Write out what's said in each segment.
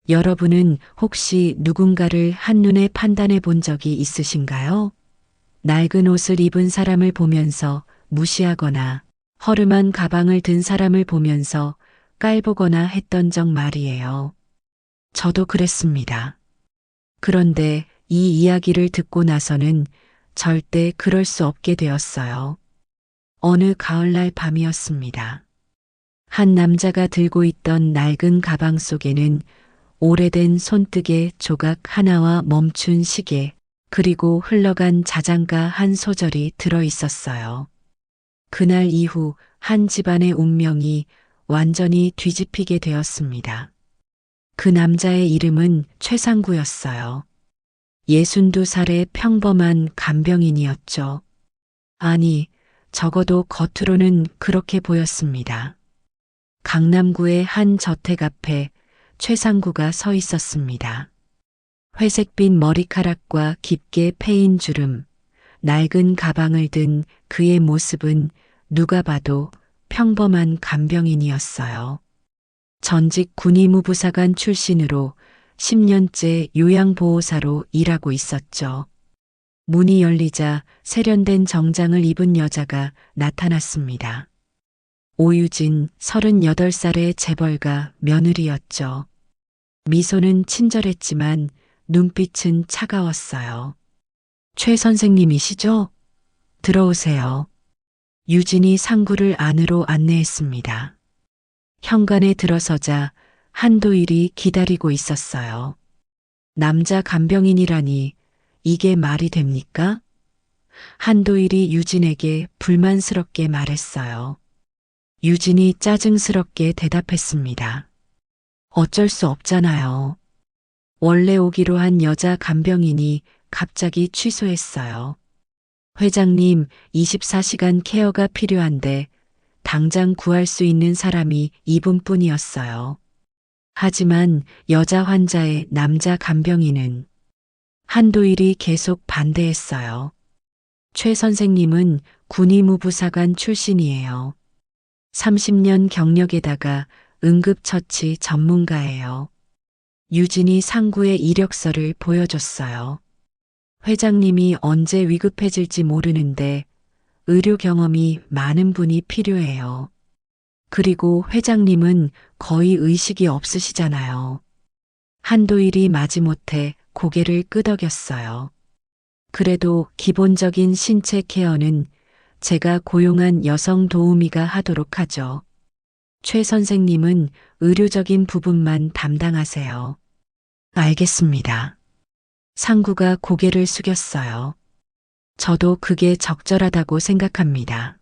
여러분은 혹시 누군가를 한눈에 판단해 본 적이 있으신가요? 낡은 옷을 입은 사람을 보면서 무시하거나 허름한 가방을 든 사람을 보면서 깔보거나 했던 적 말이에요. 저도 그랬습니다. 그런데 이 이야기를 듣고 나서는 절대 그럴 수 없게 되었어요. 어느 가을날 밤이었습니다. 한 남자가 들고 있던 낡은 가방 속에는 오래된 손뜨개 조각 하나와 멈춘 시계, 그리고 흘러간 자장가 한 소절이 들어 있었어요. 그날 이후 한 집안의 운명이 완전히 뒤집히게 되었습니다. 그 남자의 이름은 최상구였어요. 62살의 평범한 간병인이었죠. 아니, 적어도 겉으로는 그렇게 보였습니다. 강남구의 한 저택 앞에 최상구가 서 있었습니다. 회색빛 머리카락과 깊게 패인 주름, 낡은 가방을 든 그의 모습은 누가 봐도 평범한 간병인이었어요. 전직 군의무부사관 출신으로 10년째 요양보호사로 일하고 있었죠. 문이 열리자 세련된 정장을 입은 여자가 나타났습니다. 오유진 38살의 재벌가 며느리였죠. 미소는 친절했지만 눈빛은 차가웠어요. 최 선생님이시죠? 들어오세요. 유진이 상구를 안으로 안내했습니다. 현관에 들어서자 한도일이 기다리고 있었어요. 남자 간병인이라니 이게 말이 됩니까? 한도일이 유진에게 불만스럽게 말했어요. 유진이 짜증스럽게 대답했습니다. 어쩔 수 없잖아요. 원래 오기로 한 여자 간병인이 갑자기 취소했어요. 회장님, 24시간 케어가 필요한데 당장 구할 수 있는 사람이 이분뿐이었어요. 하지만 여자 환자의 남자 간병인은 한도일이 계속 반대했어요. 최 선생님은 군의무부사관 출신이에요. 30년 경력에다가 응급처치 전문가예요. 유진이 상구의 이력서를 보여줬어요. 회장님이 언제 위급해질지 모르는데 의료 경험이 많은 분이 필요해요. 그리고 회장님은 거의 의식이 없으시잖아요. 한도일이 마지못해 고개를 끄덕였어요. 그래도 기본적인 신체 케어는 제가 고용한 여성 도우미가 하도록 하죠. 최 선생님은 의료적인 부분만 담당하세요. 알겠습니다. 상구가 고개를 숙였어요. 저도 그게 적절하다고 생각합니다.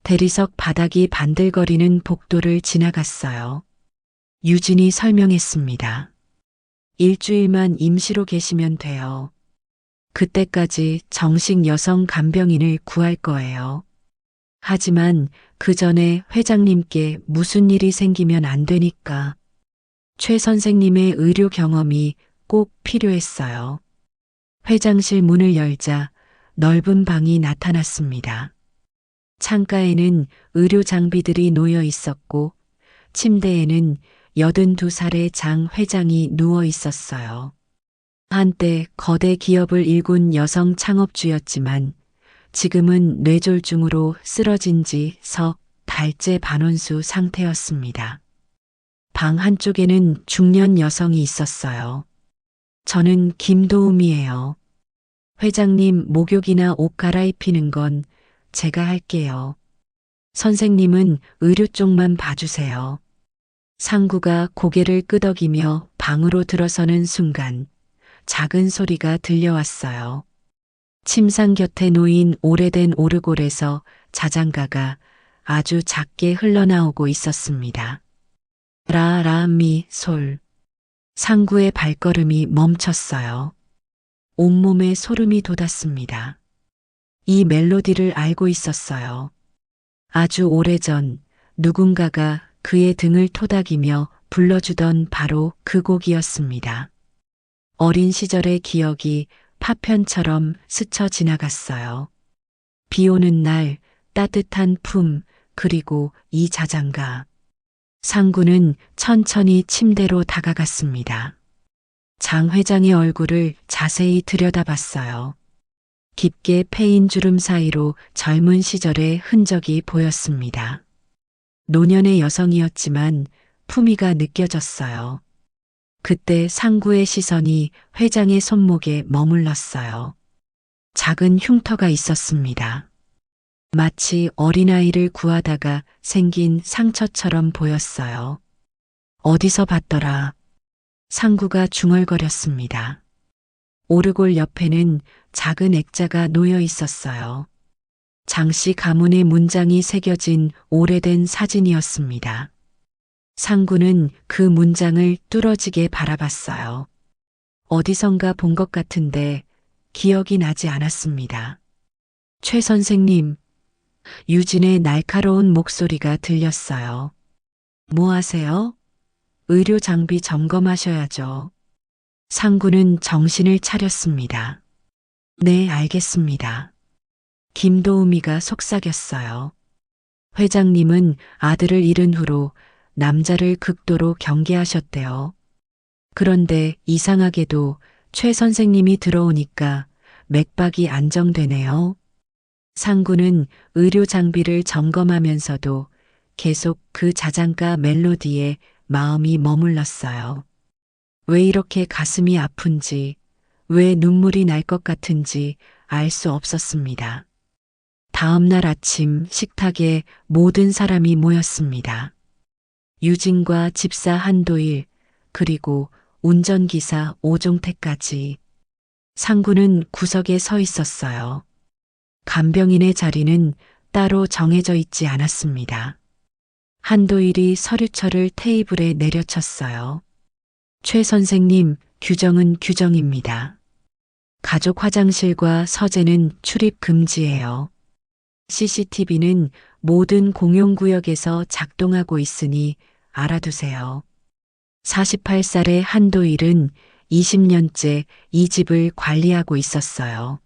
대리석 바닥이 반들거리는 복도를 지나갔어요. 유진이 설명했습니다. 일주일만 임시로 계시면 돼요. 그때까지 정식 여성 간병인을 구할 거예요. 하지만 그 전에 회장님께 무슨 일이 생기면 안 되니까 최 선생님의 의료 경험이 꼭 필요했어요. 회장실 문을 열자 넓은 방이 나타났습니다. 창가에는 의료 장비들이 놓여 있었고 침대에는 82살의 장 회장이 누워 있었어요. 한때 거대 기업을 일군 여성 창업주였지만 지금은 뇌졸중으로 쓰러진 지 석 달째 반원수 상태였습니다. 방 한쪽에는 중년 여성이 있었어요. 저는 김도움이에요. 회장님 목욕이나 옷 갈아입히는 건 제가 할게요. 선생님은 의료 쪽만 봐주세요. 상구가 고개를 끄덕이며 방으로 들어서는 순간 작은 소리가 들려왔어요. 침상 곁에 놓인 오래된 오르골에서 자장가가 아주 작게 흘러나오고 있었습니다. 라라미 솔. 상구의 발걸음이 멈췄어요. 온몸에 소름이 돋았습니다. 이 멜로디를 알고 있었어요. 아주 오래전 누군가가 그의 등을 토닥이며 불러주던 바로 그 곡이었습니다. 어린 시절의 기억이 파편처럼 스쳐 지나갔어요. 비 오는 날 따뜻한 품, 그리고 이 자장가. 상구는 천천히 침대로 다가갔습니다. 장 회장의 얼굴을 자세히 들여다봤어요. 깊게 패인 주름 사이로 젊은 시절의 흔적이 보였습니다. 노년의 여성이었지만 품위가 느껴졌어요. 그때 상구의 시선이 회장의 손목에 머물렀어요. 작은 흉터가 있었습니다. 마치 어린아이를 구하다가 생긴 상처처럼 보였어요. 어디서 봤더라? 상구가 중얼거렸습니다. 오르골 옆에는 작은 액자가 놓여 있었어요. 장씨 가문의 문장이 새겨진 오래된 사진이었습니다. 상구는 그 문장을 뚫어지게 바라봤어요. 어디선가 본 것 같은데 기억이 나지 않았습니다. 최 선생님, 유진의 날카로운 목소리가 들렸어요. 뭐 하세요? 의료 장비 점검하셔야죠. 상구는 정신을 차렸습니다. 네, 알겠습니다. 김도우미가 속삭였어요. 회장님은 아들을 잃은 후로 남자를 극도로 경계하셨대요. 그런데 이상하게도 최 선생님이 들어오니까 맥박이 안정되네요. 상구는 의료 장비를 점검하면서도 계속 그 자장가 멜로디에 마음이 머물렀어요. 왜 이렇게 가슴이 아픈지, 왜 눈물이 날 것 같은지 알 수 없었습니다. 다음 날 아침 식탁에 모든 사람이 모였습니다. 유진과 집사 한도일, 그리고 운전기사 오종택까지. 상구는 구석에 서 있었어요. 간병인의 자리는 따로 정해져 있지 않았습니다. 한도일이 서류철을 테이블에 내려쳤어요. 최 선생님, 규정은 규정입니다. 가족 화장실과 서재는 출입 금지예요. CCTV는 모든 공용구역에서 작동하고 있으니 알아두세요. 48살의 한도일은 20년째 이 집을 관리하고 있었어요.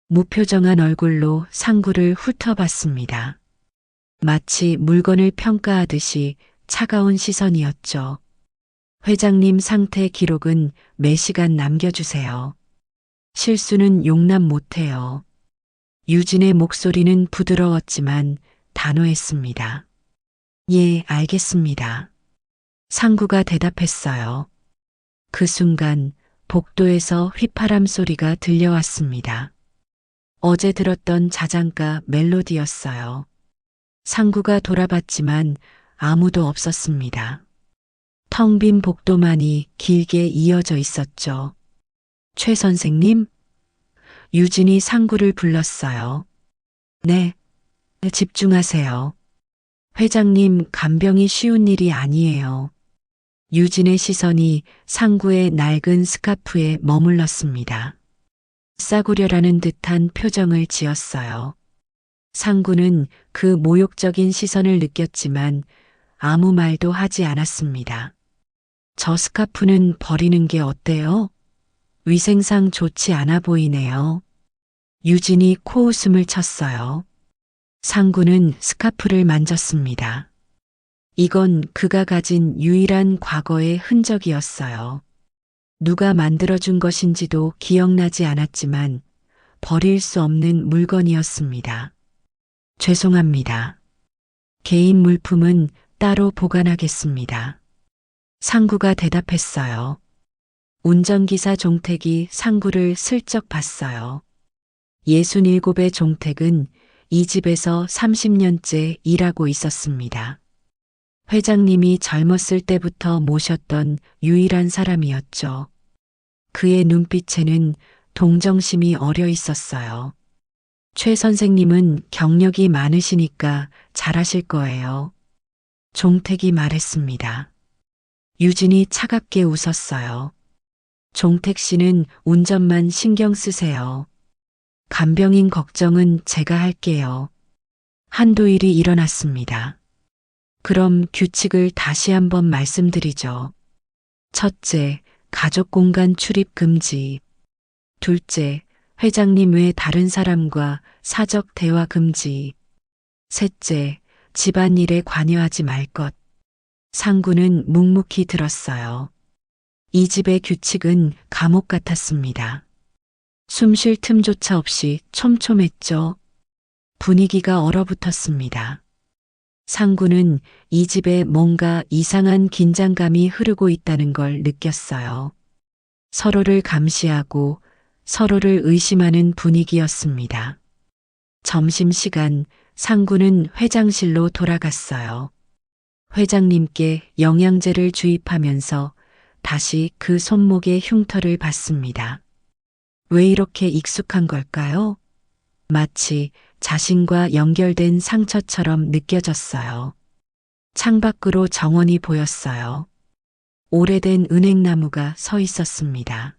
무표정한 얼굴로 상구를 훑어봤습니다. 마치 물건을 평가하듯이 차가운 시선이었죠. 회장님 상태 기록은 매시간 남겨주세요. 실수는 용납 못해요. 유진의 목소리는 부드러웠지만 단호했습니다. 예, 알겠습니다. 상구가 대답했어요. 그 순간 복도에서 휘파람 소리가 들려왔습니다. 어제 들었던 자장가 멜로디였어요. 상구가 돌아봤지만 아무도 없었습니다. 텅 빈 복도만이 길게 이어져 있었죠. 최 선생님? 유진이 상구를 불렀어요. 네, 집중하세요. 회장님, 간병이 쉬운 일이 아니에요. 유진의 시선이 상구의 낡은 스카프에 머물렀습니다. 싸구려라는 듯한 표정을 지었어요. 상구는 그 모욕적인 시선을 느꼈지만 아무 말도 하지 않았습니다. 저 스카프는 버리는 게 어때요? 위생상 좋지 않아 보이네요. 유진이 코웃음을 쳤어요. 상구는 스카프를 만졌습니다. 이건 그가 가진 유일한 과거의 흔적이었어요. 누가 만들어준 것인지도 기억나지 않았지만 버릴 수 없는 물건이었습니다. 죄송합니다. 개인 물품은 따로 보관하겠습니다. 상구가 대답했어요. 운전기사 종택이 상구를 슬쩍 봤어요. 67의 종택은 이 집에서 30년째 일하고 있었습니다. 회장님이 젊었을 때부터 모셨던 유일한 사람이었죠. 그의 눈빛에는 동정심이 어려 있었어요. 최 선생님은 경력이 많으시니까 잘하실 거예요. 종택이 말했습니다. 유진이 차갑게 웃었어요. 종택 씨는 운전만 신경 쓰세요. 간병인 걱정은 제가 할게요. 한도일이 일어났습니다. 그럼 규칙을 다시 한번 말씀드리죠. 첫째, 가족 공간 출입 금지. 둘째, 회장님 외 다른 사람과 사적 대화 금지. 셋째, 집안일에 관여하지 말 것. 상구는 묵묵히 들었어요. 이 집의 규칙은 감옥 같았습니다. 숨 쉴 틈조차 없이 촘촘했죠. 분위기가 얼어붙었습니다. 상구는 이 집에 뭔가 이상한 긴장감이 흐르고 있다는 걸 느꼈어요. 서로를 감시하고 서로를 의심하는 분위기였습니다. 점심시간 상구는 회장실로 돌아갔어요. 회장님께 영양제를 주입하면서 다시 그 손목의 흉터를 봤습니다. 왜 이렇게 익숙한 걸까요? 마치 자신과 연결된 상처처럼 느껴졌어요. 창밖으로 정원이 보였어요. 오래된 은행나무가 서 있었습니다.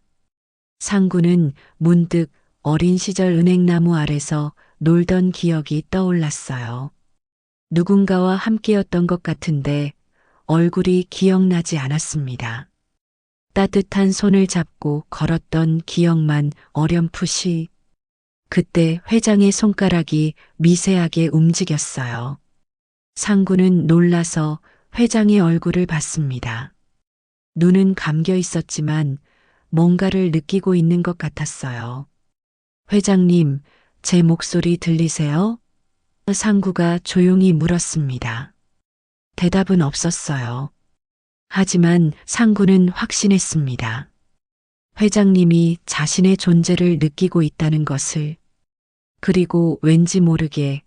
상구는 문득 어린 시절 은행나무 아래서 놀던 기억이 떠올랐어요. 누군가와 함께였던 것 같은데 얼굴이 기억나지 않았습니다. 따뜻한 손을 잡고 걸었던 기억만 어렴풋이. 그때 회장의 손가락이 미세하게 움직였어요. 상구는 놀라서 회장의 얼굴을 봤습니다. 눈은 감겨 있었지만 뭔가를 느끼고 있는 것 같았어요. 회장님, 제 목소리 들리세요? 상구가 조용히 물었습니다. 대답은 없었어요. 하지만 상구는 확신했습니다. 회장님이 자신의 존재를 느끼고 있다는 것을, 그리고 왠지 모르게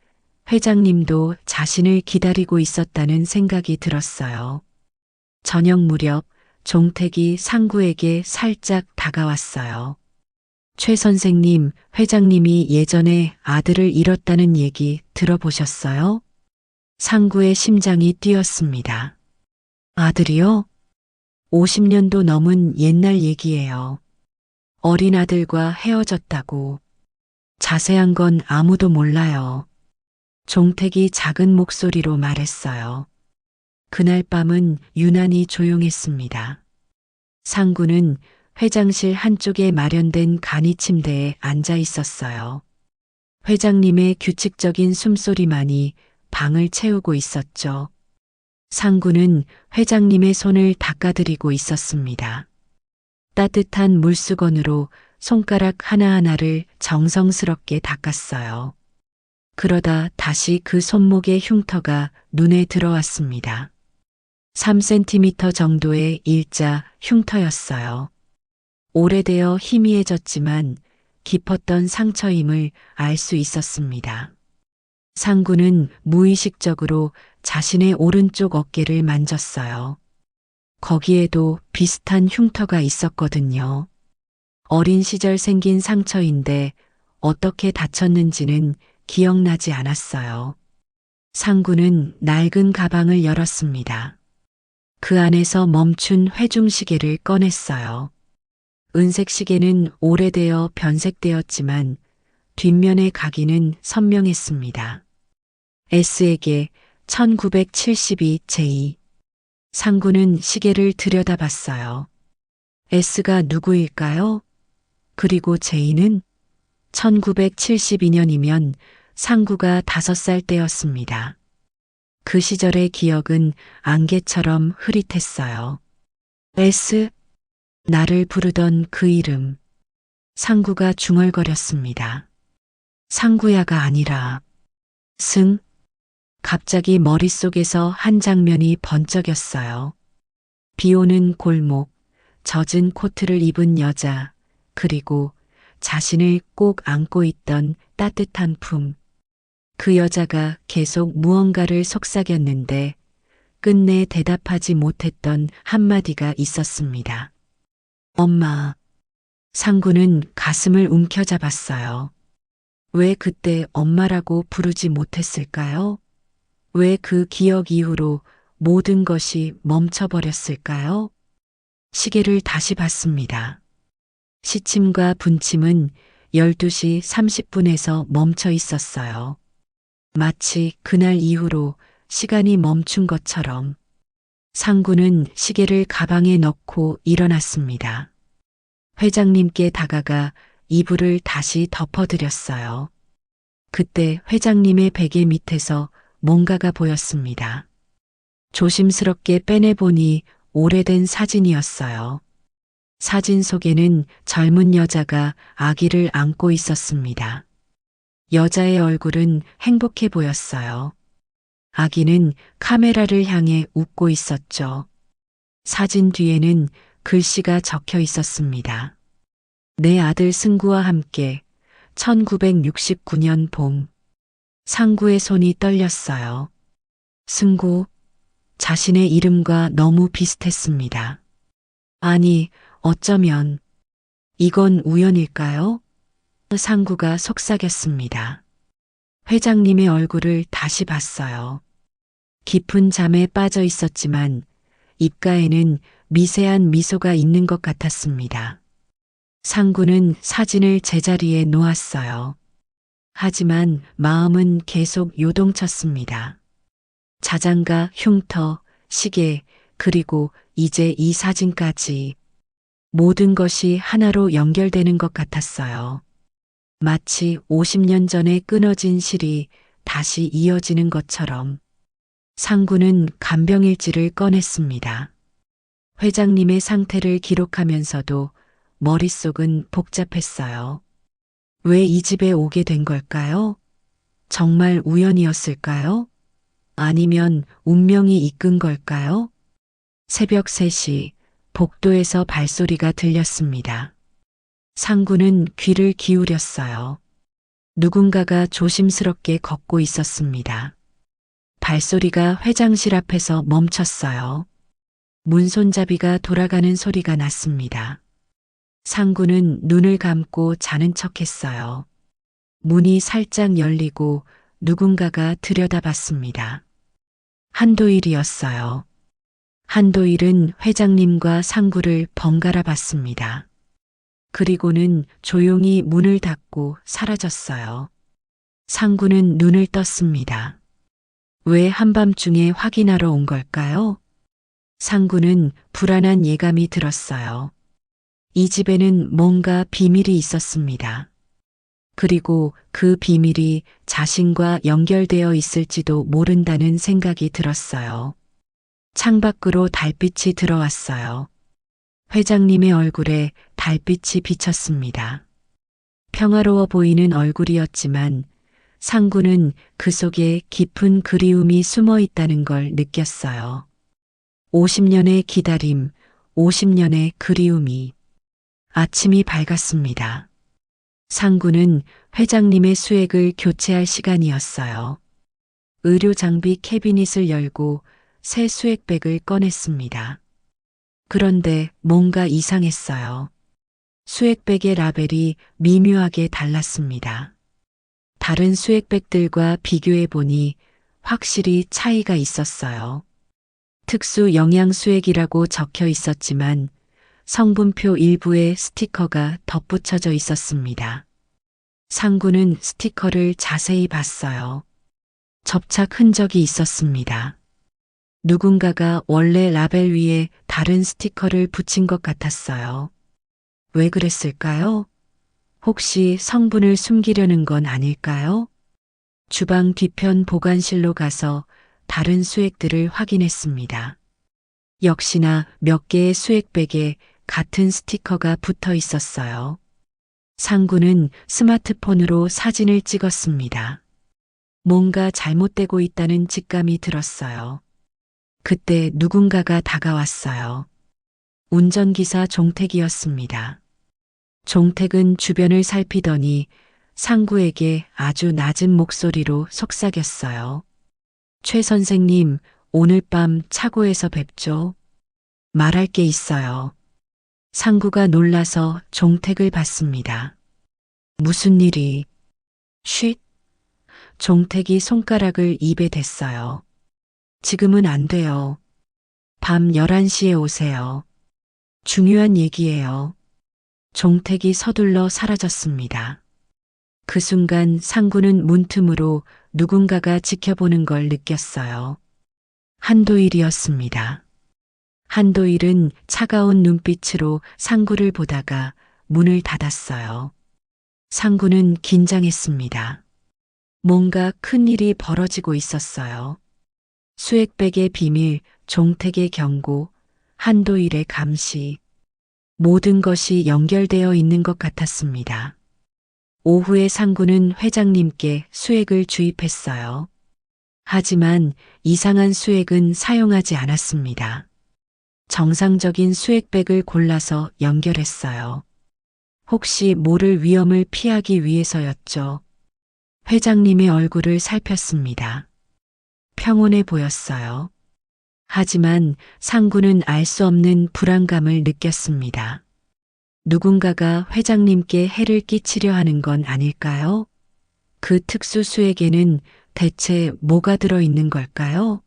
회장님도 자신을 기다리고 있었다는 생각이 들었어요. 저녁 무렵 종택이 상구에게 살짝 다가왔어요. 최 선생님, 회장님이 예전에 아들을 잃었다는 얘기 들어보셨어요? 상구의 심장이 뛰었습니다. 아들이요? 50년도 넘은 옛날 얘기예요. 어린 아들과 헤어졌다고. 자세한 건 아무도 몰라요. 종택이 작은 목소리로 말했어요. 그날 밤은 유난히 조용했습니다. 상구는 회장실 한쪽에 마련된 간이 침대에 앉아 있었어요. 회장님의 규칙적인 숨소리만이 방을 채우고 있었죠. 상구는 회장님의 손을 닦아드리고 있었습니다. 따뜻한 물수건으로 손가락 하나하나를 정성스럽게 닦았어요. 그러다 다시 그 손목의 흉터가 눈에 들어왔습니다. 3cm 정도의 일자 흉터였어요. 오래되어 희미해졌지만 깊었던 상처임을 알 수 있었습니다. 상구는 무의식적으로 자신의 오른쪽 어깨를 만졌어요. 거기에도 비슷한 흉터가 있었거든요. 어린 시절 생긴 상처인데 어떻게 다쳤는지는 기억나지 않았어요. 상구는 낡은 가방을 열었습니다. 그 안에서 멈춘 회중시계를 꺼냈어요. 은색 시계는 오래되어 변색되었지만 뒷면의 각인은 선명했습니다. S에게 1972J. 상구는 시계를 들여다봤어요. S가 누구일까요? 그리고 J는 1972년이면 상구가 5살 때였습니다. 그 시절의 기억은 안개처럼 흐릿했어요. S, 나를 부르던 그 이름. 상구가 중얼거렸습니다. 상구야가 아니라 승. 갑자기 머릿속에서 한 장면이 번쩍였어요. 비 오는 골목, 젖은 코트를 입은 여자, 그리고 자신을 꼭 안고 있던 따뜻한 품. 그 여자가 계속 무언가를 속삭였는데 끝내 대답하지 못했던 한마디가 있었습니다. 엄마. 상구는 가슴을 움켜잡았어요. 왜 그때 엄마라고 부르지 못했을까요? 왜 그 기억 이후로 모든 것이 멈춰버렸을까요? 시계를 다시 봤습니다. 시침과 분침은 12시 30분에서 멈춰 있었어요. 마치 그날 이후로 시간이 멈춘 것처럼. 상구는 시계를 가방에 넣고 일어났습니다. 회장님께 다가가 이불을 다시 덮어드렸어요. 그때 회장님의 베개 밑에서 뭔가가 보였습니다. 조심스럽게 빼내보니 오래된 사진이었어요. 사진 속에는 젊은 여자가 아기를 안고 있었습니다. 여자의 얼굴은 행복해 보였어요. 아기는 카메라를 향해 웃고 있었죠. 사진 뒤에는 글씨가 적혀 있었습니다. 내 아들 승구와 함께 1969년 봄. 상구의 손이 떨렸어요. 승구, 자신의 이름과 너무 비슷했습니다. 아니, 어쩌면 이건 우연일까요? 상구가 속삭였습니다. 회장님의 얼굴을 다시 봤어요. 깊은 잠에 빠져 있었지만 입가에는 미세한 미소가 있는 것 같았습니다. 상구는 사진을 제자리에 놓았어요. 하지만 마음은 계속 요동쳤습니다. 자장가, 흉터, 시계, 그리고 이제 이 사진까지 모든 것이 하나로 연결되는 것 같았어요. 마치 50년 전에 끊어진 실이 다시 이어지는 것처럼 상구는 간병일지를 꺼냈습니다. 회장님의 상태를 기록하면서도 머릿속은 복잡했어요. 왜 이 집에 오게 된 걸까요? 정말 우연이었을까요? 아니면 운명이 이끈 걸까요? 새벽 3시 복도에서 발소리가 들렸습니다. 상구는 귀를 기울였어요. 누군가가 조심스럽게 걷고 있었습니다. 발소리가 회장실 앞에서 멈췄어요. 문 손잡이가 돌아가는 소리가 났습니다. 상구는 눈을 감고 자는 척했어요. 문이 살짝 열리고 누군가가 들여다봤습니다. 한도일이었어요. 한도일은 회장님과 상구를 번갈아 봤습니다. 그리고는 조용히 문을 닫고 사라졌어요. 상구는 눈을 떴습니다. 왜 한밤중에 확인하러 온 걸까요? 상구는 불안한 예감이 들었어요. 이 집에는 뭔가 비밀이 있었습니다. 그리고 그 비밀이 자신과 연결되어 있을지도 모른다는 생각이 들었어요. 창밖으로 달빛이 들어왔어요. 회장님의 얼굴에 달빛이 비쳤습니다. 평화로워 보이는 얼굴이었지만 상구는 그 속에 깊은 그리움이 숨어 있다는 걸 느꼈어요. 50년의 기다림, 50년의 그리움이. 아침이 밝았습니다. 상구는 회장님의 수액을 교체할 시간이었어요. 의료 장비 캐비닛을 열고 새 수액백을 꺼냈습니다. 그런데 뭔가 이상했어요. 수액백의 라벨이 미묘하게 달랐습니다. 다른 수액백들과 비교해 보니 확실히 차이가 있었어요. 특수 영양 수액이라고 적혀 있었지만 성분표 일부에 스티커가 덧붙여져 있었습니다. 상구는 스티커를 자세히 봤어요. 접착 흔적이 있었습니다. 누군가가 원래 라벨 위에 다른 스티커를 붙인 것 같았어요. 왜 그랬을까요? 혹시 성분을 숨기려는 건 아닐까요? 주방 뒤편 보관실로 가서 다른 수액들을 확인했습니다. 역시나 몇 개의 수액백에 같은 스티커가 붙어 있었어요. 상구는 스마트폰으로 사진을 찍었습니다. 뭔가 잘못되고 있다는 직감이 들었어요. 그때 누군가가 다가왔어요. 운전기사 종택이었습니다. 종택은 주변을 살피더니 상구에게 아주 낮은 목소리로 속삭였어요. 최 선생님, 오늘 밤 차고에서 뵙죠. 말할 게 있어요. 상구가 놀라서 종택을 봤습니다. 무슨 일이? 쉿. 종택이 손가락을 입에 댔어요. 지금은 안 돼요. 밤 11시에 오세요. 중요한 얘기예요. 종택이 서둘러 사라졌습니다. 그 순간 상구는 문틈으로 누군가가 지켜보는 걸 느꼈어요. 한도일이었습니다. 한도일은 차가운 눈빛으로 상구를 보다가 문을 닫았어요. 상구는 긴장했습니다. 뭔가 큰 일이 벌어지고 있었어요. 수액백의 비밀, 종택의 경고, 한도일의 감시. 모든 것이 연결되어 있는 것 같았습니다. 오후에 상구는 회장님께 수액을 주입했어요. 하지만 이상한 수액은 사용하지 않았습니다. 정상적인 수액백을 골라서 연결했어요. 혹시 모를 위험을 피하기 위해서였죠. 회장님의 얼굴을 살폈습니다. 평온해 보였어요. 하지만 상구는 알 수 없는 불안감을 느꼈습니다. 누군가가 회장님께 해를 끼치려 하는 건 아닐까요? 그 특수수에게는 대체 뭐가 들어있는 걸까요?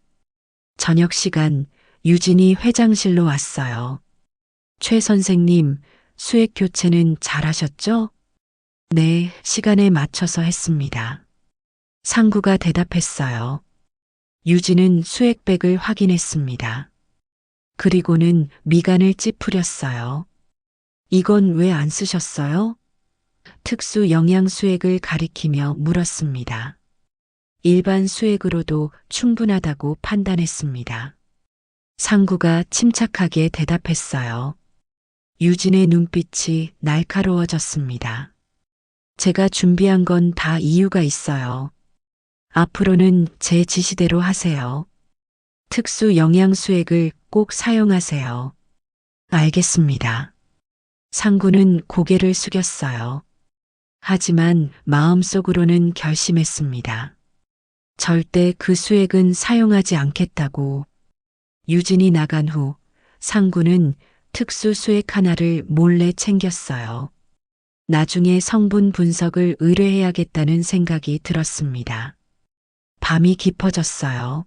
저녁 시간, 유진이 회장실로 왔어요. 최 선생님, 수액 교체는 잘하셨죠? 네, 시간에 맞춰서 했습니다. 상구가 대답했어요. 유진은 수액백을 확인했습니다. 그리고는 미간을 찌푸렸어요. 이건 왜 안 쓰셨어요? 특수 영양 수액을 가리키며 물었습니다. 일반 수액으로도 충분하다고 판단했습니다. 상구가 침착하게 대답했어요. 유진의 눈빛이 날카로워졌습니다. 제가 준비한 건 다 이유가 있어요. 앞으로는 제 지시대로 하세요. 특수 영양 수액을 꼭 사용하세요. 알겠습니다. 상구는 고개를 숙였어요. 하지만 마음속으로는 결심했습니다. 절대 그 수액은 사용하지 않겠다고. 유진이 나간 후 상구는 특수 수액 하나를 몰래 챙겼어요. 나중에 성분 분석을 의뢰해야겠다는 생각이 들었습니다. 밤이 깊어졌어요.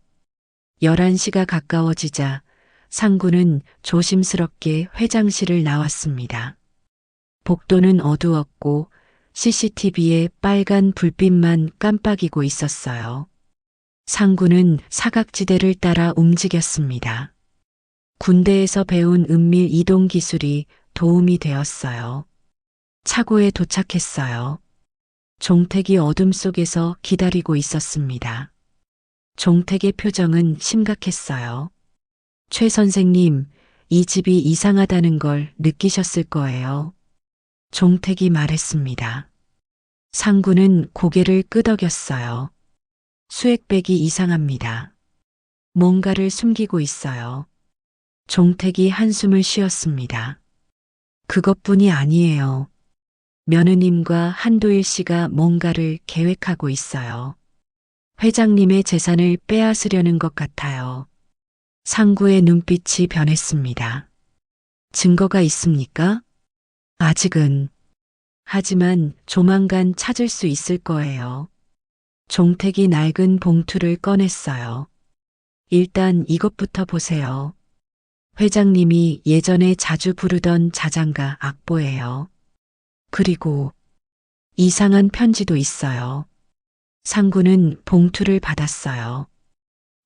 11시가 가까워지자 상구는 조심스럽게 회장실을 나왔습니다. 복도는 어두웠고 CCTV에 빨간 불빛만 깜빡이고 있었어요. 상구는 사각지대를 따라 움직였습니다. 군대에서 배운 은밀 이동 기술이 도움이 되었어요. 차고에 도착했어요. 종택이 어둠 속에서 기다리고 있었습니다. 종택의 표정은 심각했어요. 최 선생님, 이 집이 이상하다는 걸 느끼셨을 거예요. 종택이 말했습니다. 상구는 고개를 끄덕였어요. 수액백이 이상합니다. 뭔가를 숨기고 있어요. 종택이 한숨을 쉬었습니다. 그것뿐이 아니에요. 며느님과 한도일 씨가 뭔가를 계획하고 있어요. 회장님의 재산을 빼앗으려는 것 같아요. 상구의 눈빛이 변했습니다. 증거가 있습니까? 아직은. 하지만 조만간 찾을 수 있을 거예요. 종택이 낡은 봉투를 꺼냈어요. 일단 이것부터 보세요. 회장님이 예전에 자주 부르던 자장가 악보예요. 그리고 이상한 편지도 있어요. 상구는 봉투를 받았어요.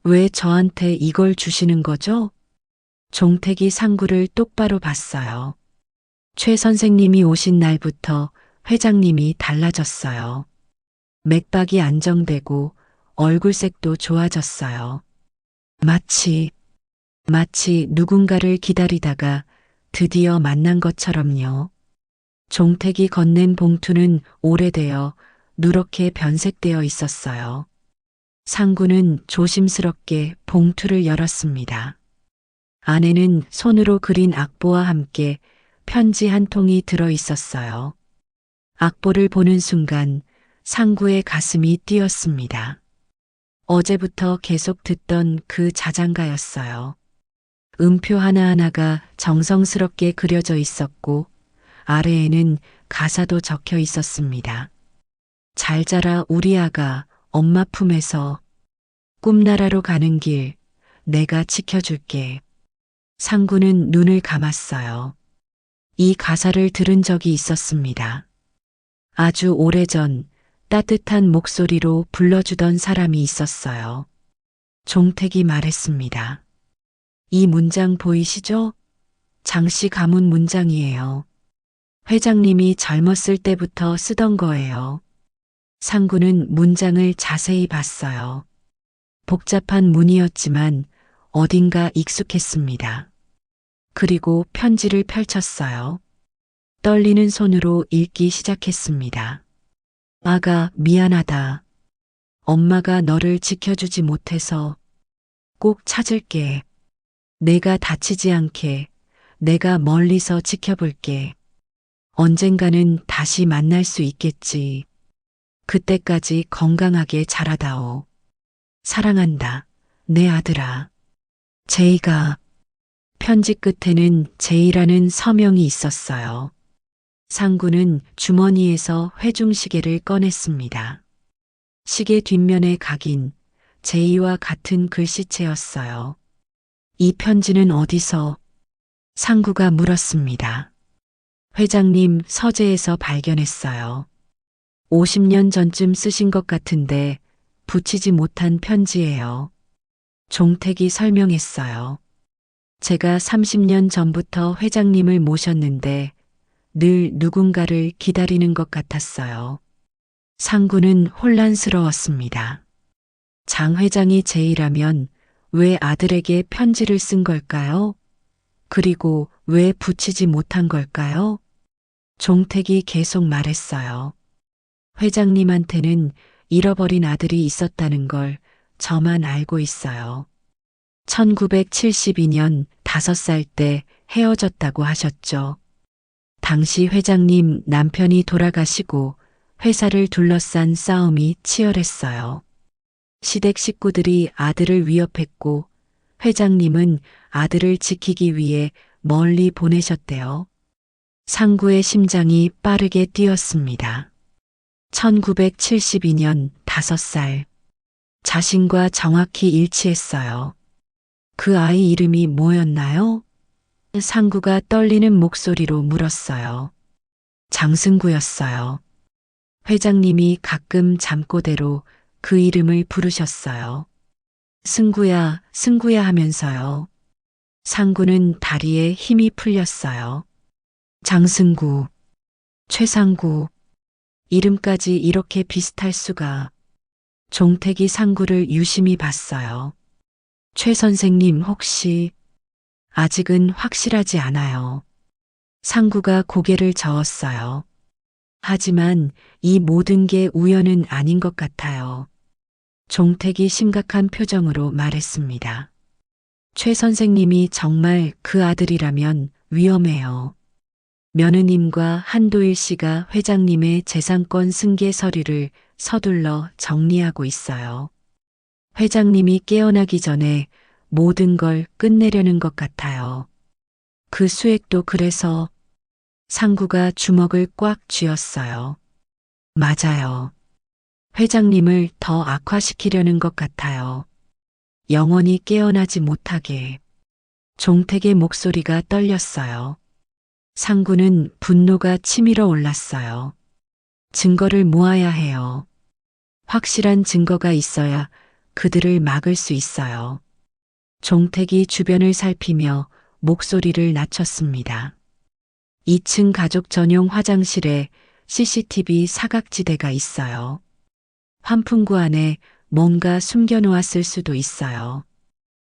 왜 저한테 이걸 주시는 거죠? 종택이 상구를 똑바로 봤어요. 최 선생님이 오신 날부터 회장님이 달라졌어요. 맥박이 안정되고 얼굴색도 좋아졌어요. 마치 누군가를 기다리다가 드디어 만난 것처럼요. 종택이 건넨 봉투는 오래되어 누렇게 변색되어 있었어요. 상구는 조심스럽게 봉투를 열었습니다. 안에는 손으로 그린 악보와 함께 편지 한 통이 들어 있었어요. 악보를 보는 순간 상구의 가슴이 뛰었습니다. 어제부터 계속 듣던 그 자장가였어요. 음표 하나하나가 정성스럽게 그려져 있었고 아래에는 가사도 적혀 있었습니다. 잘 자라 우리 아가 엄마 품에서 꿈나라로 가는 길 내가 지켜줄게. 상구는 눈을 감았어요. 이 가사를 들은 적이 있었습니다. 아주 오래전 따뜻한 목소리로 불러주던 사람이 있었어요. 종택이 말했습니다. 이 문장 보이시죠? 장씨 가문 문장이에요. 회장님이 젊었을 때부터 쓰던 거예요. 상구는 문장을 자세히 봤어요. 복잡한 문이었지만 어딘가 익숙했습니다. 그리고 편지를 펼쳤어요. 떨리는 손으로 읽기 시작했습니다. 아가, 미안하다. 엄마가 너를 지켜주지 못해서 꼭 찾을게. 내가 다치지 않게 내가 멀리서 지켜볼게. 언젠가는 다시 만날 수 있겠지. 그때까지 건강하게 자라다오. 사랑한다. 내 아들아. 제이가. 편지 끝에는 제이라는 서명이 있었어요. 상구는 주머니에서 회중시계를 꺼냈습니다. 시계 뒷면에 각인 제이와 같은 글씨체였어요. 이 편지는 어디서? 상구가 물었습니다. 회장님 서재에서 발견했어요. 50년 전쯤 쓰신 것 같은데 붙이지 못한 편지예요. 종택이 설명했어요. 제가 30년 전부터 회장님을 모셨는데 늘 누군가를 기다리는 것 같았어요. 상구는 혼란스러웠습니다. 장 회장이 제이라면 왜 아들에게 편지를 쓴 걸까요? 그리고 왜 붙이지 못한 걸까요? 종택이 계속 말했어요. 회장님한테는 잃어버린 아들이 있었다는 걸 저만 알고 있어요. 1972년 5살 때 헤어졌다고 하셨죠. 당시 회장님 남편이 돌아가시고 회사를 둘러싼 싸움이 치열했어요. 시댁 식구들이 아들을 위협했고 회장님은 아들을 지키기 위해 멀리 보내셨대요. 상구의 심장이 빠르게 뛰었습니다. 1972년 5살. 자신과 정확히 일치했어요. 그 아이 이름이 뭐였나요? 상구가 떨리는 목소리로 물었어요. 장승구였어요. 회장님이 가끔 잠꼬대로 그 이름을 부르셨어요. 승구야, 승구야 하면서요. 상구는 다리에 힘이 풀렸어요. 장승구, 최상구, 이름까지 이렇게 비슷할 수가. 종택이 상구를 유심히 봤어요. 최 선생님 혹시? 아직은 확실하지 않아요. 상구가 고개를 저었어요. 하지만 이 모든 게 우연은 아닌 것 같아요. 종택이 심각한 표정으로 말했습니다. 최 선생님이 정말 그 아들이라면 위험해요. 며느님과 한도일 씨가 회장님의 재산권 승계 서류를 서둘러 정리하고 있어요. 회장님이 깨어나기 전에 모든 걸 끝내려는 것 같아요. 그 수액도 그래서. 상구가 주먹을 꽉 쥐었어요. 맞아요. 회장님을 더 악화시키려는 것 같아요. 영원히 깨어나지 못하게. 종택의 목소리가 떨렸어요. 상구는 분노가 치밀어 올랐어요. 증거를 모아야 해요. 확실한 증거가 있어야 그들을 막을 수 있어요. 종택이 주변을 살피며 목소리를 낮췄습니다. 2층 가족 전용 화장실에 CCTV 사각지대가 있어요. 환풍구 안에 뭔가 숨겨놓았을 수도 있어요.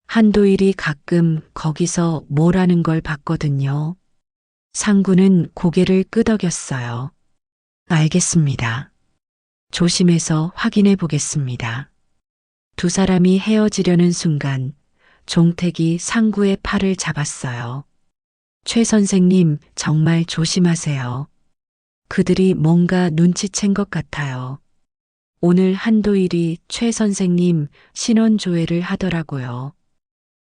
한도일이 가끔 거기서 뭐라는 걸 봤거든요. 상구는 고개를 끄덕였어요. 알겠습니다. 조심해서 확인해 보겠습니다. 두 사람이 헤어지려는 순간 종택이 상구의 팔을 잡았어요. 최 선생님 정말 조심하세요. 그들이 뭔가 눈치챈 것 같아요. 오늘 한도일이 최 선생님 신원조회를 하더라고요.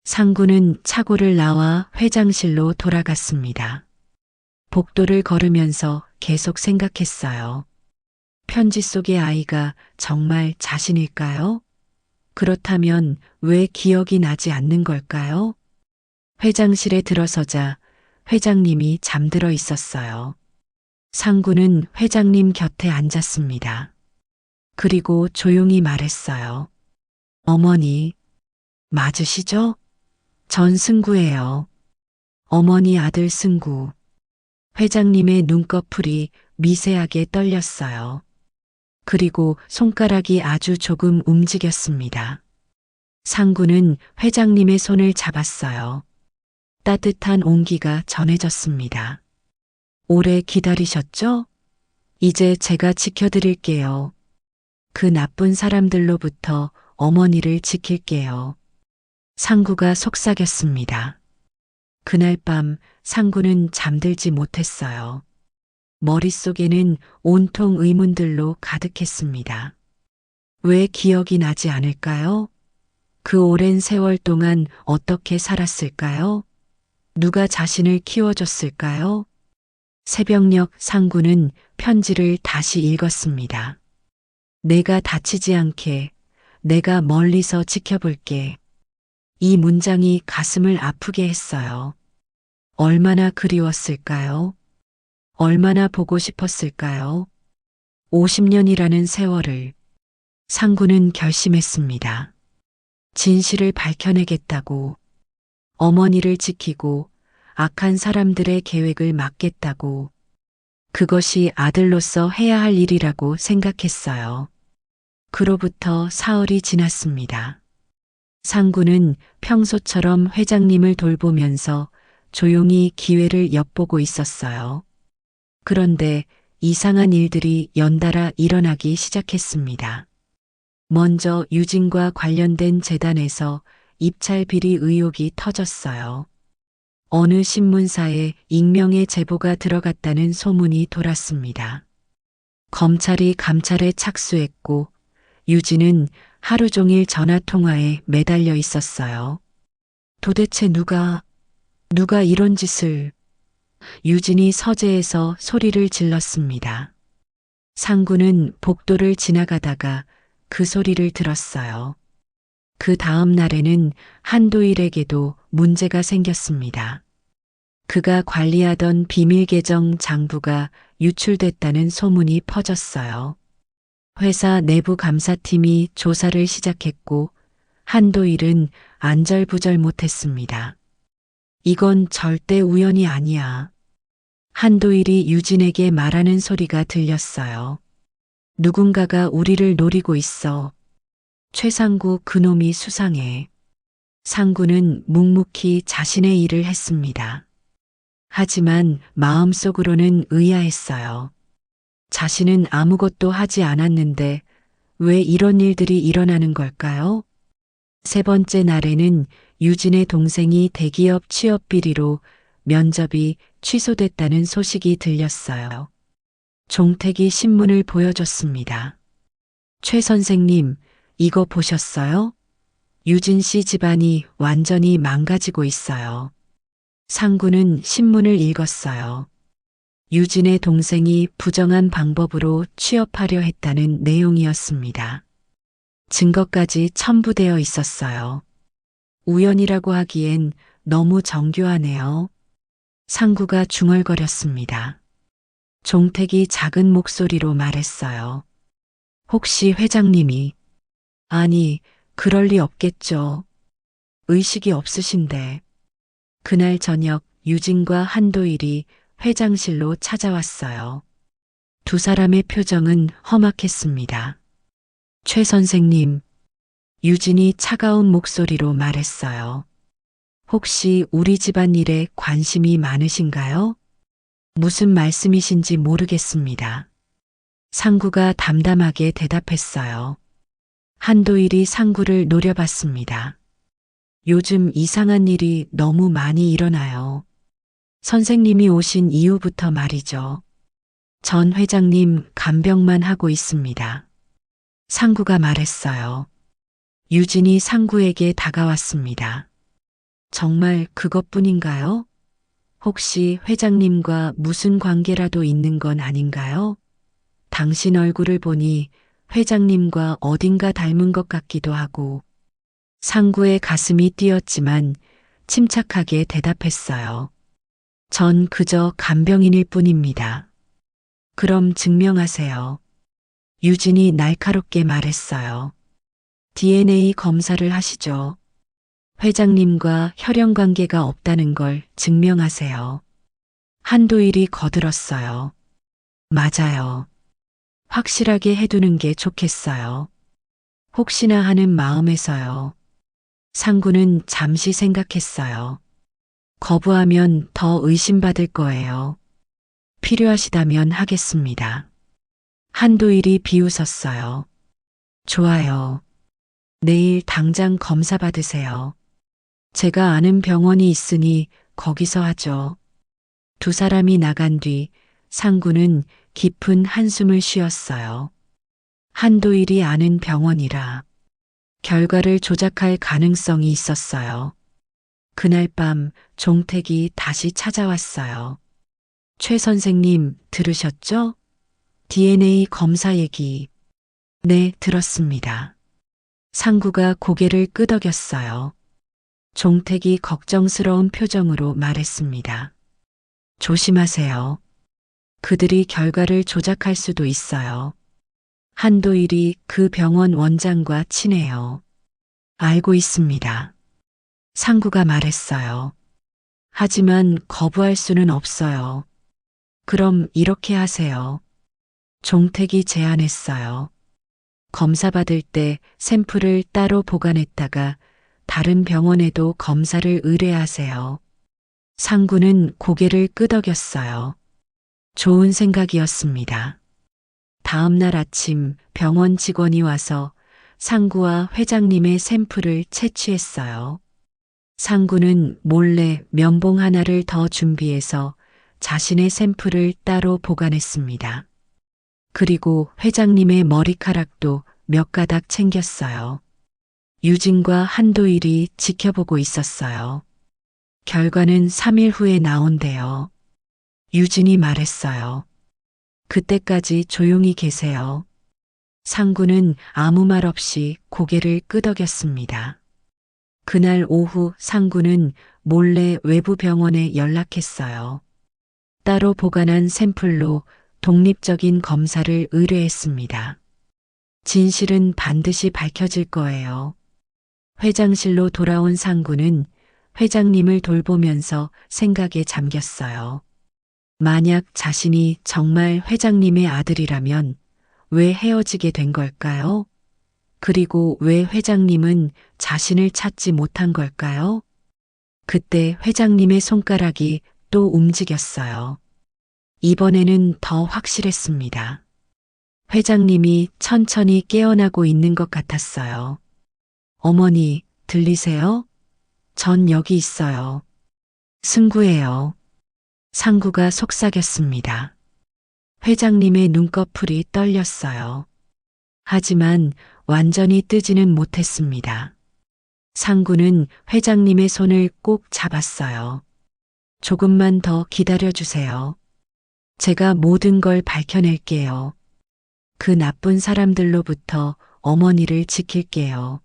상구는 차고를 나와 회장실로 돌아갔습니다. 복도를 걸으면서 계속 생각했어요. 편지 속의 아이가 정말 자신일까요? 그렇다면 왜 기억이 나지 않는 걸까요? 회장실에 들어서자 회장님이 잠들어 있었어요. 상구는 회장님 곁에 앉았습니다. 그리고 조용히 말했어요. 어머니, 맞으시죠? 전 승구예요. 어머니 아들 승구. 회장님의 눈꺼풀이 미세하게 떨렸어요. 그리고 손가락이 아주 조금 움직였습니다. 상구는 회장님의 손을 잡았어요. 따뜻한 온기가 전해졌습니다. 오래 기다리셨죠? 이제 제가 지켜드릴게요. 그 나쁜 사람들로부터 어머니를 지킬게요. 상구가 속삭였습니다. 그날 밤 상구는 잠들지 못했어요. 머릿속에는 온통 의문들로 가득했습니다. 왜 기억이 나지 않을까요? 그 오랜 세월 동안 어떻게 살았을까요? 누가 자신을 키워줬을까요? 새벽녘 상구는 편지를 다시 읽었습니다. 내가 다치지 않게, 내가 멀리서 지켜볼게. 이 문장이 가슴을 아프게 했어요. 얼마나 그리웠을까요? 얼마나 보고 싶었을까요? 50년이라는 세월을 상구는 결심했습니다. 진실을 밝혀내겠다고, 어머니를 지키고 악한 사람들의 계획을 막겠다고, 그것이 아들로서 해야 할 일이라고 생각했어요. 그로부터 사흘이 지났습니다. 상구는 평소처럼 회장님을 돌보면서 조용히 기회를 엿보고 있었어요. 그런데 이상한 일들이 연달아 일어나기 시작했습니다. 먼저 유진과 관련된 재단에서 입찰 비리 의혹이 터졌어요. 어느 신문사에 익명의 제보가 들어갔다는 소문이 돌았습니다. 검찰이 감찰에 착수했고 유진은 하루 종일 전화 통화에 매달려 있었어요. 도대체 누가 이런 짓을... 유진이 서재에서 소리를 질렀습니다. 상구는 복도를 지나가다가 그 소리를 들었어요. 그 다음 날에는 한도일에게도 문제가 생겼습니다. 그가 관리하던 비밀 계정 장부가 유출됐다는 소문이 퍼졌어요. 회사 내부 감사팀이 조사를 시작했고 한도일은 안절부절 못했습니다. 이건 절대 우연이 아니야. 한도일이 유진에게 말하는 소리가 들렸어요. 누군가가 우리를 노리고 있어. 최상구 그놈이 수상해. 상구는 묵묵히 자신의 일을 했습니다. 하지만 마음속으로는 의아했어요. 자신은 아무것도 하지 않았는데 왜 이런 일들이 일어나는 걸까요? 세 번째 날에는 유진의 동생이 대기업 취업 비리로 면접이 취소됐다는 소식이 들렸어요. 종택이 신문을 보여줬습니다. 최 선생님, 이거 보셨어요? 유진 씨 집안이 완전히 망가지고 있어요. 상구는 신문을 읽었어요. 유진의 동생이 부정한 방법으로 취업하려 했다는 내용이었습니다. 증거까지 첨부되어 있었어요. 우연이라고 하기엔 너무 정교하네요. 상구가 중얼거렸습니다. 종택이 작은 목소리로 말했어요. 혹시 회장님이... 아니, 그럴 리 없겠죠. 의식이 없으신데. 그날 저녁 유진과 한도일이 회장실로 찾아왔어요. 두 사람의 표정은 험악했습니다. 최 선생님, 유진이 차가운 목소리로 말했어요. 혹시 우리 집안 일에 관심이 많으신가요? 무슨 말씀이신지 모르겠습니다. 상구가 담담하게 대답했어요. 한도일이 상구를 노려봤습니다. 요즘 이상한 일이 너무 많이 일어나요. 선생님이 오신 이후부터 말이죠. 전 회장님 간병만 하고 있습니다. 상구가 말했어요. 유진이 상구에게 다가왔습니다. 정말 그것뿐인가요? 혹시 회장님과 무슨 관계라도 있는 건 아닌가요? 당신 얼굴을 보니 회장님과 어딘가 닮은 것 같기도 하고. 상구의 가슴이 뛰었지만 침착하게 대답했어요. 전 그저 간병인일 뿐입니다. 그럼 증명하세요. 유진이 날카롭게 말했어요. DNA 검사를 하시죠. 회장님과 혈연 관계가 없다는 걸 증명하세요. 한도일이 거들었어요. 맞아요. 확실하게 해두는 게 좋겠어요. 혹시나 하는 마음에서요. 상구는 잠시 생각했어요. 거부하면 더 의심받을 거예요. 필요하시다면 하겠습니다. 한도일이 비웃었어요. 좋아요. 내일 당장 검사 받으세요. 제가 아는 병원이 있으니 거기서 하죠. 두 사람이 나간 뒤 상구는 깊은 한숨을 쉬었어요. 한도일이 아는 병원이라 결과를 조작할 가능성이 있었어요. 그날 밤 종택이 다시 찾아왔어요. 최 선생님 들으셨죠? DNA 검사 얘기. 네, 들었습니다. 상구가 고개를 끄덕였어요. 종택이 걱정스러운 표정으로 말했습니다. 조심하세요. 그들이 결과를 조작할 수도 있어요. 한도일이 그 병원 원장과 친해요. 알고 있습니다. 상구가 말했어요. 하지만 거부할 수는 없어요. 그럼 이렇게 하세요. 종택이 제안했어요. 검사 받을 때 샘플을 따로 보관했다가 다른 병원에도 검사를 의뢰하세요. 상구는 고개를 끄덕였어요. 좋은 생각이었습니다. 다음 날 아침 병원 직원이 와서 상구와 회장님의 샘플을 채취했어요. 상구는 몰래 면봉 하나를 더 준비해서 자신의 샘플을 따로 보관했습니다. 그리고 회장님의 머리카락도 몇 가닥 챙겼어요. 유진과 한도일이 지켜보고 있었어요. 결과는 3일 후에 나온대요. 유진이 말했어요. 그때까지 조용히 계세요. 상구는 아무 말 없이 고개를 끄덕였습니다. 그날 오후 상구는 몰래 외부 병원에 연락했어요. 따로 보관한 샘플로 독립적인 검사를 의뢰했습니다. 진실은 반드시 밝혀질 거예요. 회장실로 돌아온 상구는 회장님을 돌보면서 생각에 잠겼어요. 만약 자신이 정말 회장님의 아들이라면 왜 헤어지게 된 걸까요? 그리고 왜 회장님은 자신을 찾지 못한 걸까요? 그때 회장님의 손가락이 또 움직였어요. 이번에는 더 확실했습니다. 회장님이 천천히 깨어나고 있는 것 같았어요. 어머니, 들리세요? 전 여기 있어요. 승구예요. 상구가 속삭였습니다. 회장님의 눈꺼풀이 떨렸어요. 하지만 완전히 뜨지는 못했습니다. 상구는 회장님의 손을 꼭 잡았어요. 조금만 더 기다려주세요. 제가 모든 걸 밝혀낼게요. 그 나쁜 사람들로부터 어머니를 지킬게요.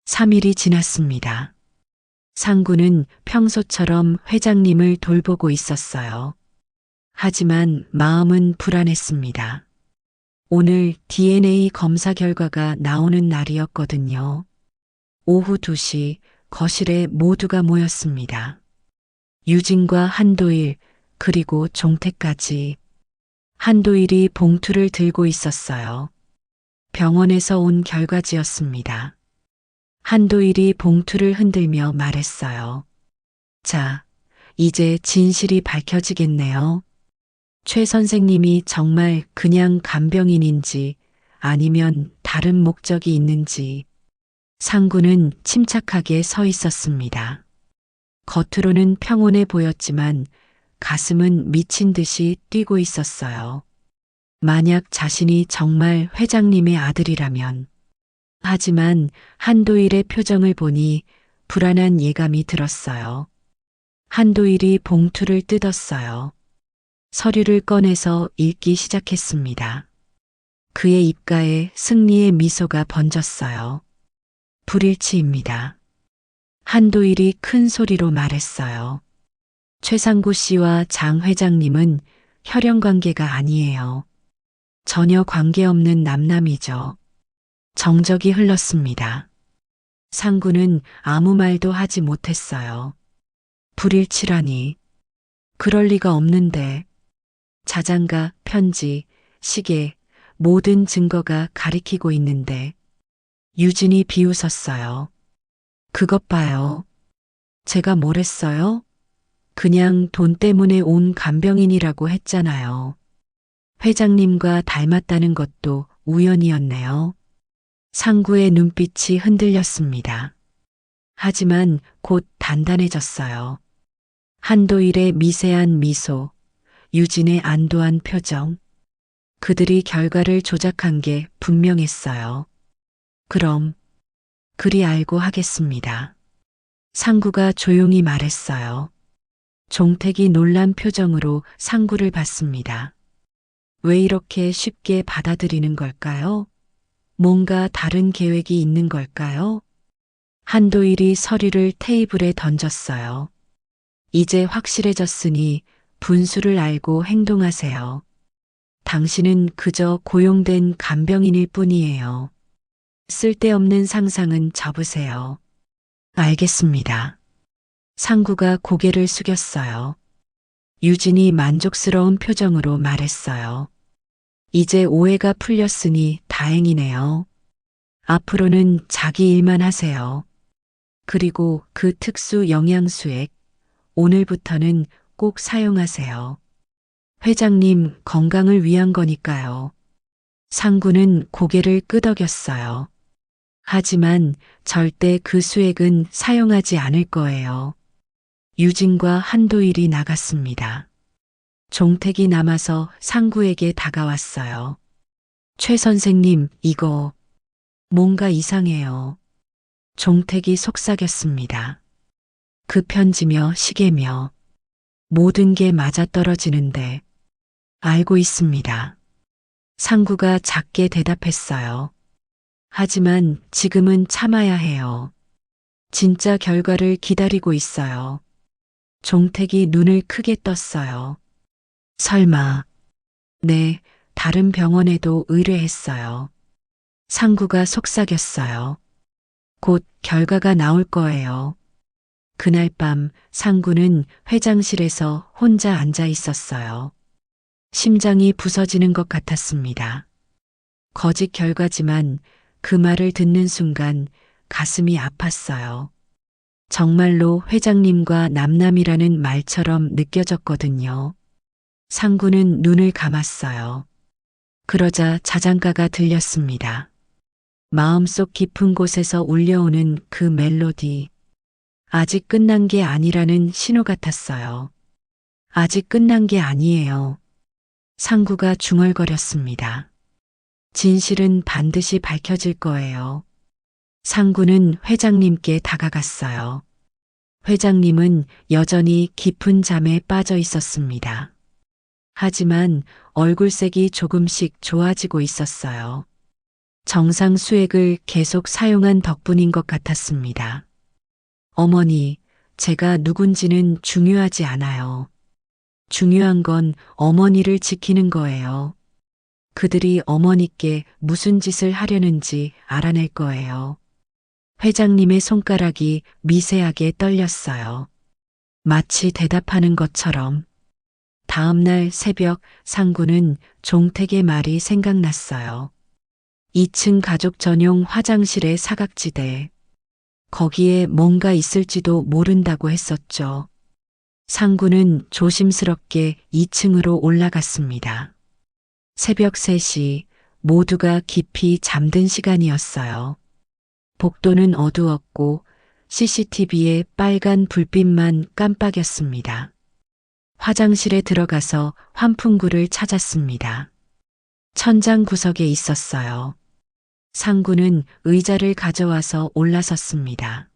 3일이 지났습니다. 상구는 평소처럼 회장님을 돌보고 있었어요. 하지만 마음은 불안했습니다. 오늘 DNA 검사 결과가 나오는 날이었거든요. 오후 2시 거실에 모두가 모였습니다. 유진과 한도일 그리고 종택까지. 한도일이 봉투를 들고 있었어요. 병원에서 온 결과지였습니다. 한도일이 봉투를 흔들며 말했어요. 자, 이제 진실이 밝혀지겠네요. 최 선생님이 정말 그냥 간병인인지 아니면 다른 목적이 있는지. 상구는 침착하게 서 있었습니다. 겉으로는 평온해 보였지만 가슴은 미친 듯이 뛰고 있었어요. 만약 자신이 정말 회장님의 아들이라면. 하지만 한도일의 표정을 보니 불안한 예감이 들었어요. 한도일이 봉투를 뜯었어요. 서류를 꺼내서 읽기 시작했습니다. 그의 입가에 승리의 미소가 번졌어요. 불일치입니다. 한도일이 큰 소리로 말했어요. 최상구 씨와 장 회장님은 혈연 관계가 아니에요. 전혀 관계없는 남남이죠. 정적이 흘렀습니다. 상구는 아무 말도 하지 못했어요. 불일치라니. 그럴 리가 없는데. 자장가, 편지, 시계, 모든 증거가 가리키고 있는데. 유진이 비웃었어요. 그것 봐요. 제가 뭘 했어요? 그냥 돈 때문에 온 간병인이라고 했잖아요. 회장님과 닮았다는 것도 우연이었네요. 상구의 눈빛이 흔들렸습니다. 하지만 곧 단단해졌어요. 한도일의 미세한 미소, 유진의 안도한 표정. 그들이 결과를 조작한 게 분명했어요. 그럼 그리 알고 하겠습니다. 상구가 조용히 말했어요. 종택이 놀란 표정으로 상구를 봤습니다. 왜 이렇게 쉽게 받아들이는 걸까요? 뭔가 다른 계획이 있는 걸까요? 한도일이 서류를 테이블에 던졌어요. 이제 확실해졌으니 분수를 알고 행동하세요. 당신은 그저 고용된 간병인일 뿐이에요. 쓸데없는 상상은 접으세요. 알겠습니다. 상구가 고개를 숙였어요. 유진이 만족스러운 표정으로 말했어요. 이제 오해가 풀렸으니 다행이네요. 앞으로는 자기 일만 하세요. 그리고 그 특수 영양수액, 오늘부터는 꼭 사용하세요. 회장님 건강을 위한 거니까요. 상구는 고개를 끄덕였어요. 하지만 절대 그 수액은 사용하지 않을 거예요. 유진과 한도일이 나갔습니다. 종택이 남아서 상구에게 다가왔어요. 최 선생님, 이거 뭔가 이상해요. 종택이 속삭였습니다. 그 편지며 시계며 모든 게 맞아떨어지는데 알고 있습니다. 상구가 작게 대답했어요. 하지만 지금은 참아야 해요. 진짜 결과를 기다리고 있어요. 종택이 눈을 크게 떴어요. 설마. 네, 다른 병원에도 의뢰했어요. 상구가 속삭였어요. 곧 결과가 나올 거예요. 그날 밤 상구는 회장실에서 혼자 앉아 있었어요. 심장이 부서지는 것 같았습니다. 거짓 결과지만 그 말을 듣는 순간 가슴이 아팠어요. 정말로 회장님과 남남이라는 말처럼 느껴졌거든요. 상구는 눈을 감았어요. 그러자 자장가가 들렸습니다. 마음속 깊은 곳에서 울려오는 그 멜로디. 아직 끝난 게 아니라는 신호 같았어요. 아직 끝난 게 아니에요. 상구가 중얼거렸습니다. 진실은 반드시 밝혀질 거예요. 상구는 회장님께 다가갔어요. 회장님은 여전히 깊은 잠에 빠져 있었습니다. 하지만 얼굴색이 조금씩 좋아지고 있었어요. 정상 수액을 계속 사용한 덕분인 것 같았습니다. 어머니, 제가 누군지는 중요하지 않아요. 중요한 건 어머니를 지키는 거예요. 그들이 어머니께 무슨 짓을 하려는지 알아낼 거예요. 회장님의 손가락이 미세하게 떨렸어요. 마치 대답하는 것처럼. 다음 날 새벽 상구는 종택의 말이 생각났어요. 2층 가족 전용 화장실의 사각지대. 거기에 뭔가 있을지도 모른다고 했었죠. 상구는 조심스럽게 2층으로 올라갔습니다. 새벽 3시 모두가 깊이 잠든 시간이었어요. 복도는 어두웠고 CCTV에 빨간 불빛만 깜빡였습니다. 화장실에 들어가서 환풍구를 찾았습니다. 천장 구석에 있었어요. 상구는 의자를 가져와서 올라섰습니다.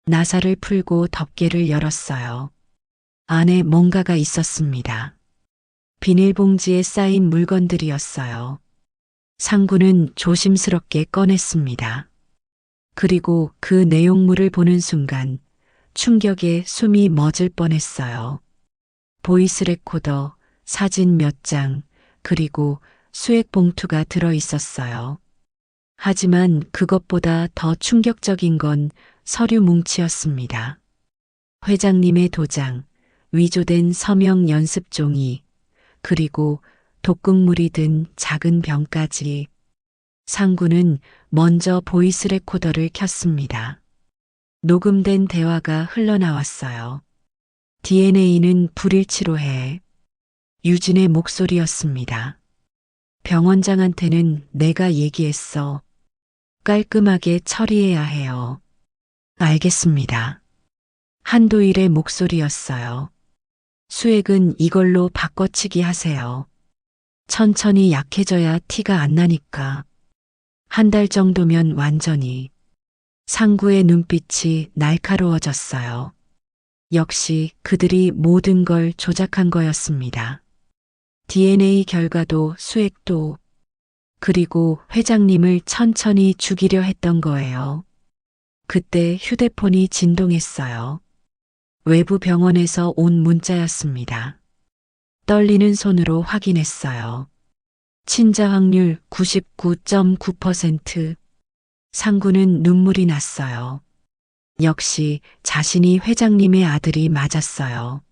나사를 풀고 덮개를 열었어요. 안에 뭔가가 있었습니다. 비닐봉지에 쌓인 물건들이었어요. 상구는 조심스럽게 꺼냈습니다. 그리고 그 내용물을 보는 순간 충격에 숨이 멎을 뻔했어요. 보이스 레코더, 사진 몇 장, 그리고 수액 봉투가 들어 있었어요. 하지만 그것보다 더 충격적인 건 서류 뭉치였습니다. 회장님의 도장, 위조된 서명 연습 종이, 그리고 독극물이 든 작은 병까지. 상구는 먼저 보이스 레코더를 켰습니다. 녹음된 대화가 흘러나왔어요. DNA는 불일치로 해. 유진의 목소리였습니다. 병원장한테는 내가 얘기했어. 깔끔하게 처리해야 해요. 알겠습니다. 한도일의 목소리였어요. 수액은 이걸로 바꿔치기 하세요. 천천히 약해져야 티가 안 나니까. 한 달 정도면 완전히. 상구의 눈빛이 날카로워졌어요. 역시 그들이 모든 걸 조작한 거였습니다. DNA 결과도 수액도 그리고 회장님을 천천히 죽이려 했던 거예요. 그때 휴대폰이 진동했어요. 외부 병원에서 온 문자였습니다. 떨리는 손으로 확인했어요. 친자 확률 99.9%. 상구는 눈물이 났어요. 역시 자신이 회장님의 아들이 맞았어요.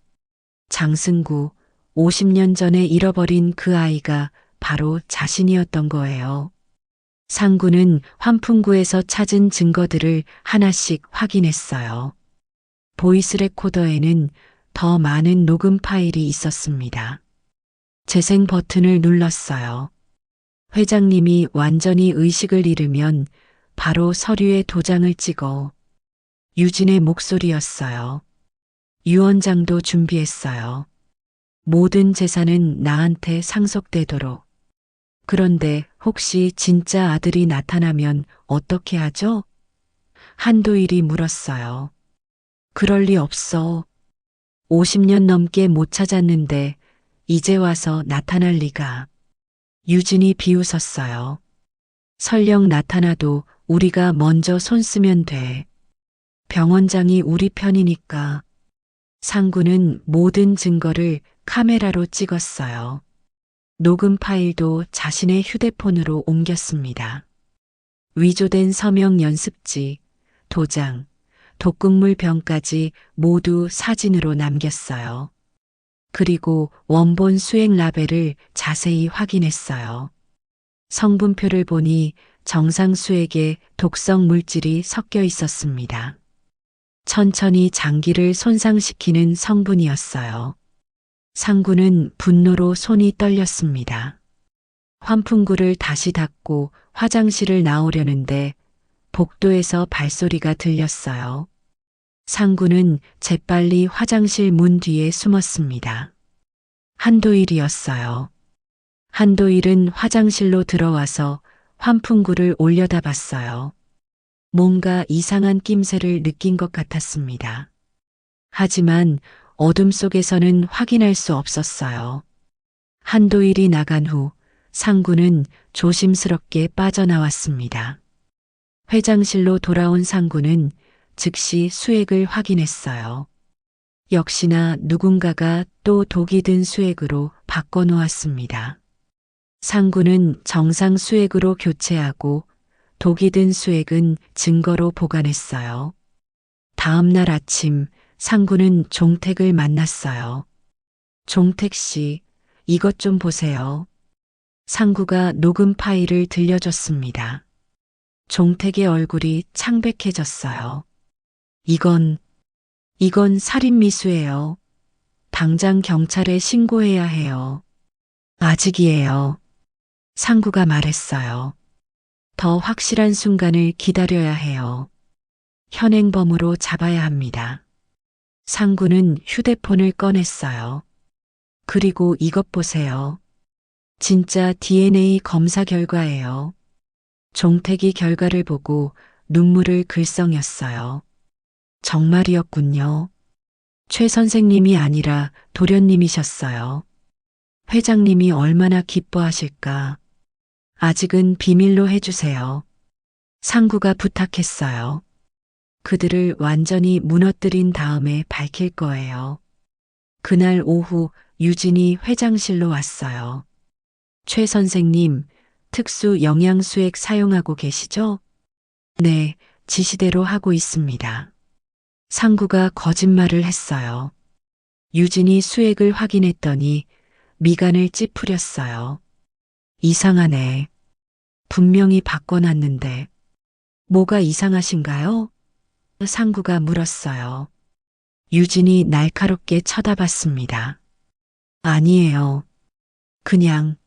장승구, 50년 전에 잃어버린 그 아이가 바로 자신이었던 거예요. 상구는 환풍구에서 찾은 증거들을 하나씩 확인했어요. 보이스 레코더에는 더 많은 녹음 파일이 있었습니다. 재생 버튼을 눌렀어요. 회장님이 완전히 의식을 잃으면 바로 서류에 도장을 찍어. 유진의 목소리였어요. 유언장도 준비했어요. 모든 재산은 나한테 상속되도록. 그런데 혹시 진짜 아들이 나타나면 어떻게 하죠? 한도일이 물었어요. 그럴 리 없어. 50년 넘게 못 찾았는데 이제 와서 나타날 리가. 유진이 비웃었어요. 설령 나타나도 우리가 먼저 손 쓰면 돼. 병원장이 우리 편이니까. 상구는 모든 증거를 카메라로 찍었어요. 녹음 파일도 자신의 휴대폰으로 옮겼습니다. 위조된 서명 연습지, 도장, 독극물 병까지 모두 사진으로 남겼어요. 그리고 원본 수액 라벨을 자세히 확인했어요. 성분표를 보니 정상 수액에 독성 물질이 섞여 있었습니다. 천천히 장기를 손상시키는 성분이었어요. 상구는 분노로 손이 떨렸습니다. 환풍구를 다시 닫고 화장실을 나오려는데 복도에서 발소리가 들렸어요. 상구는 재빨리 화장실 문 뒤에 숨었습니다. 한도일이었어요. 한도일은 화장실로 들어와서 환풍구를 올려다 봤어요. 뭔가 이상한 낌새를 느낀 것 같았습니다. 하지만 어둠 속에서는 확인할 수 없었어요. 한도일이 나간 후 상구는 조심스럽게 빠져나왔습니다. 회장실로 돌아온 상구는 즉시 수액을 확인했어요. 역시나 누군가가 또 독이 든 수액으로 바꿔놓았습니다. 상구는 정상 수액으로 교체하고 독이 든 수액은 증거로 보관했어요. 다음 날 아침 상구는 종택을 만났어요. 종택 씨, 이것 좀 보세요. 상구가 녹음 파일을 들려줬습니다. 종택의 얼굴이 창백해졌어요. 이건 살인미수예요. 당장 경찰에 신고해야 해요. 아직이에요. 상구가 말했어요. 더 확실한 순간을 기다려야 해요. 현행범으로 잡아야 합니다. 상구는 휴대폰을 꺼냈어요. 그리고 이것 보세요. 진짜 DNA 검사 결과예요. 종택이 결과를 보고 눈물을 글썽였어요. 정말이었군요. 최 선생님이 아니라 도련님이셨어요. 회장님이 얼마나 기뻐하실까. 아직은 비밀로 해주세요. 상구가 부탁했어요. 그들을 완전히 무너뜨린 다음에 밝힐 거예요. 그날 오후 유진이 회장실로 왔어요. 최 선생님, 특수 영양수액 사용하고 계시죠? 네, 지시대로 하고 있습니다. 상구가 거짓말을 했어요. 유진이 수액을 확인했더니 미간을 찌푸렸어요. 이상하네. 분명히 바꿔놨는데. 뭐가 이상하신가요? 상구가 물었어요. 유진이 날카롭게 쳐다봤습니다. 아니에요. 그냥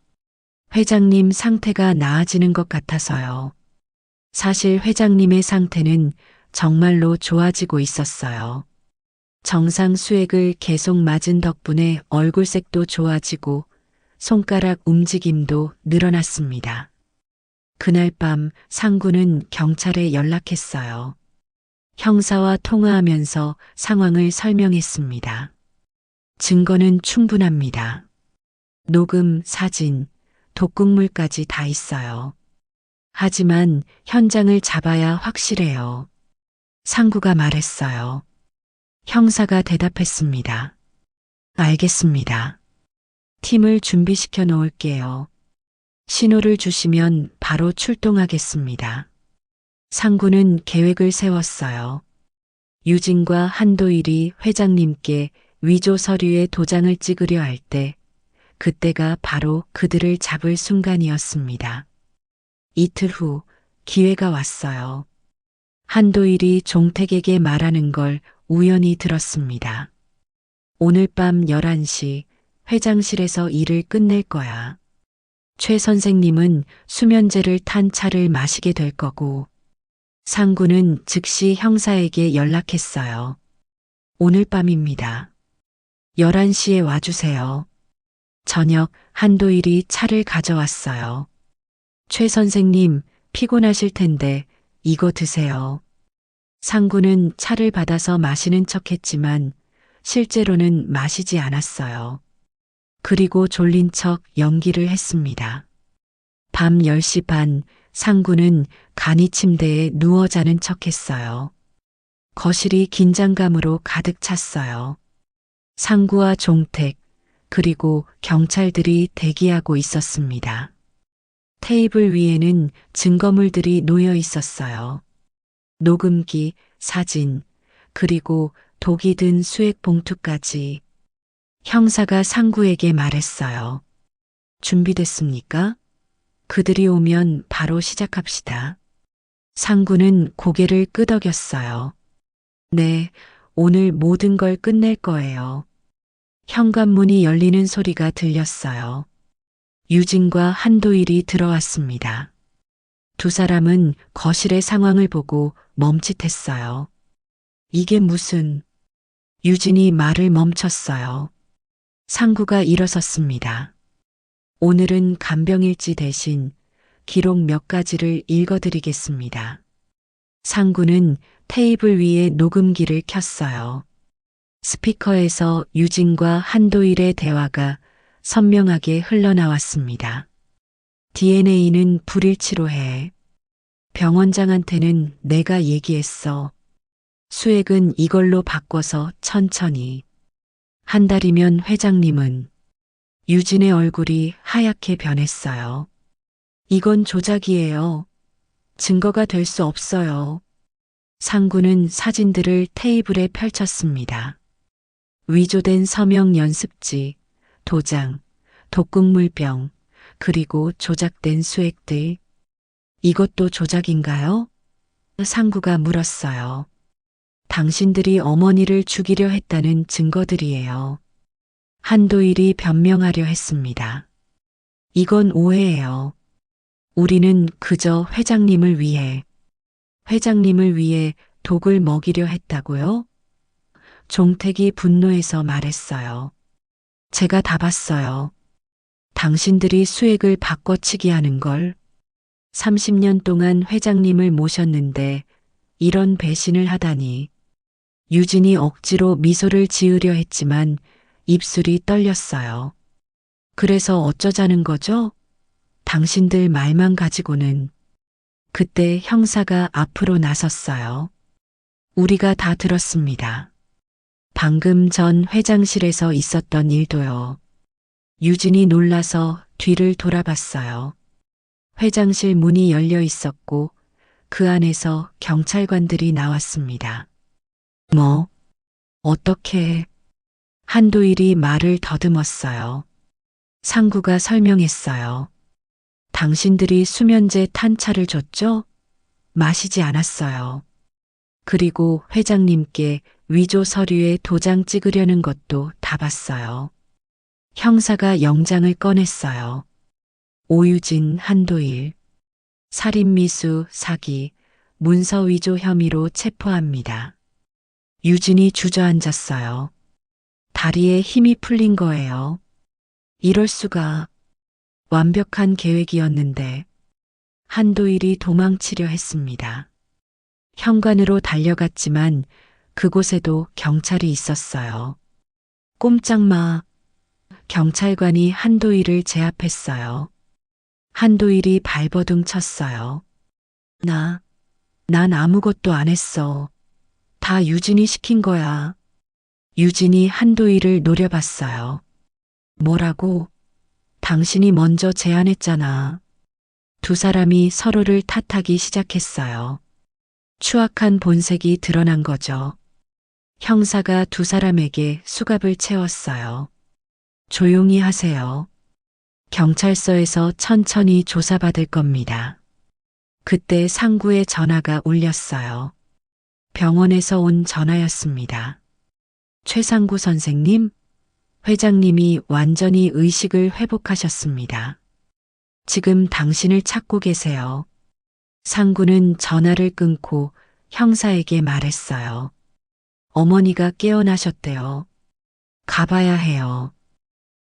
회장님 상태가 나아지는 것 같아서요. 사실 회장님의 상태는 정말로 좋아지고 있었어요. 정상 수액을 계속 맞은 덕분에 얼굴색도 좋아지고 손가락 움직임도 늘어났습니다. 그날 밤 상구는 경찰에 연락했어요. 형사와 통화하면서 상황을 설명했습니다. 증거는 충분합니다. 녹음, 사진, 독극물까지 다 있어요. 하지만 현장을 잡아야 확실해요. 상구가 말했어요. 형사가 대답했습니다. 알겠습니다. 팀을 준비시켜 놓을게요. 신호를 주시면 바로 출동하겠습니다. 상구는 계획을 세웠어요. 유진과 한도일이 회장님께 위조 서류에 도장을 찍으려 할 때, 그때가 바로 그들을 잡을 순간이었습니다. 이틀 후 기회가 왔어요. 한도일이 종택에게 말하는 걸 우연히 들었습니다. 오늘 밤 11시 회장실에서 일을 끝낼 거야. 최 선생님은 수면제를 탄 차를 마시게 될 거고, 상구는 즉시 형사에게 연락했어요. 오늘 밤입니다. 11시에 와주세요. 저녁 한도일이 차를 가져왔어요. 최 선생님, 피곤하실 텐데 이거 드세요. 상구는 차를 받아서 마시는 척 했지만 실제로는 마시지 않았어요. 그리고 졸린 척 연기를 했습니다. 밤 10시 반 상구는 간이 침대에 누워 자는 척 했어요. 거실이 긴장감으로 가득 찼어요. 상구와 종택, 그리고 경찰들이 대기하고 있었습니다. 테이블 위에는 증거물들이 놓여 있었어요. 녹음기, 사진, 그리고 독이 든 수액 봉투까지. 형사가 상구에게 말했어요. 준비됐습니까? 그들이 오면 바로 시작합시다. 상구는 고개를 끄덕였어요. 네, 오늘 모든 걸 끝낼 거예요. 현관문이 열리는 소리가 들렸어요. 유진과 한도일이 들어왔습니다. 두 사람은 거실의 상황을 보고 멈칫했어요. 이게 무슨... 유진이 말을 멈췄어요. 상구가 일어섰습니다. 오늘은 간병일지 대신 기록 몇 가지를 읽어드리겠습니다. 상구는 테이블 위에 녹음기를 켰어요. 스피커에서 유진과 한도일의 대화가 선명하게 흘러나왔습니다. DNA는 불일치로 해. 병원장한테는 내가 얘기했어. 수액은 이걸로 바꿔서 천천히. 한 달이면 회장님은... 유진의 얼굴이 하얗게 변했어요. 이건 조작이에요. 증거가 될 수 없어요. 상구는 사진들을 테이블에 펼쳤습니다. 위조된 서명 연습지, 도장, 독극물병, 그리고 조작된 수액들. 이것도 조작인가요? 상구가 물었어요. 당신들이 어머니를 죽이려 했다는 증거들이에요. 한도일이 변명하려 했습니다. 이건 오해예요. 우리는 그저 회장님을 위해 독을 먹이려 했다고요? 종택이 분노해서 말했어요. 제가 다 봤어요. 당신들이 수액을 바꿔치기 하는 걸. 30년 동안 회장님을 모셨는데 이런 배신을 하다니. 유진이 억지로 미소를 지으려 했지만 입술이 떨렸어요. 그래서 어쩌자는 거죠? 당신들 말만 가지고는. 그때 형사가 앞으로 나섰어요. 우리가 다 들었습니다. 방금 전 회장실에서 있었던 일도요. 유진이 놀라서 뒤를 돌아봤어요. 회장실 문이 열려 있었고 그 안에서 경찰관들이 나왔습니다. 뭐? 어떻게? 한도일이 말을 더듬었어요. 상구가 설명했어요. 당신들이 수면제 탄 차를 줬죠? 마시지 않았어요. 그리고 회장님께 위조 서류에 도장 찍으려는 것도 다 봤어요. 형사가 영장을 꺼냈어요. 오유진, 한도일, 살인미수, 사기, 문서 위조 혐의로 체포합니다. 유진이 주저앉았어요. 다리에 힘이 풀린 거예요. 이럴 수가. 완벽한 계획이었는데 한도일이 도망치려 했습니다. 현관으로 달려갔지만 그곳에도 경찰이 있었어요. 꼼짝 마. 경찰관이 한도일을 제압했어요. 한도일이 발버둥 쳤어요. 난 아무것도 안 했어. 다 유진이 시킨 거야. 유진이 한도일을 노려봤어요. 뭐라고? 당신이 먼저 제안했잖아. 두 사람이 서로를 탓하기 시작했어요. 추악한 본색이 드러난 거죠. 형사가 두 사람에게 수갑을 채웠어요. 조용히 하세요. 경찰서에서 천천히 조사받을 겁니다. 그때 상구의 전화가 울렸어요. 병원에서 온 전화였습니다. 최상구 선생님, 회장님이 완전히 의식을 회복하셨습니다. 지금 당신을 찾고 계세요. 상구는 전화를 끊고 형사에게 말했어요. 어머니가 깨어나셨대요. 가봐야 해요.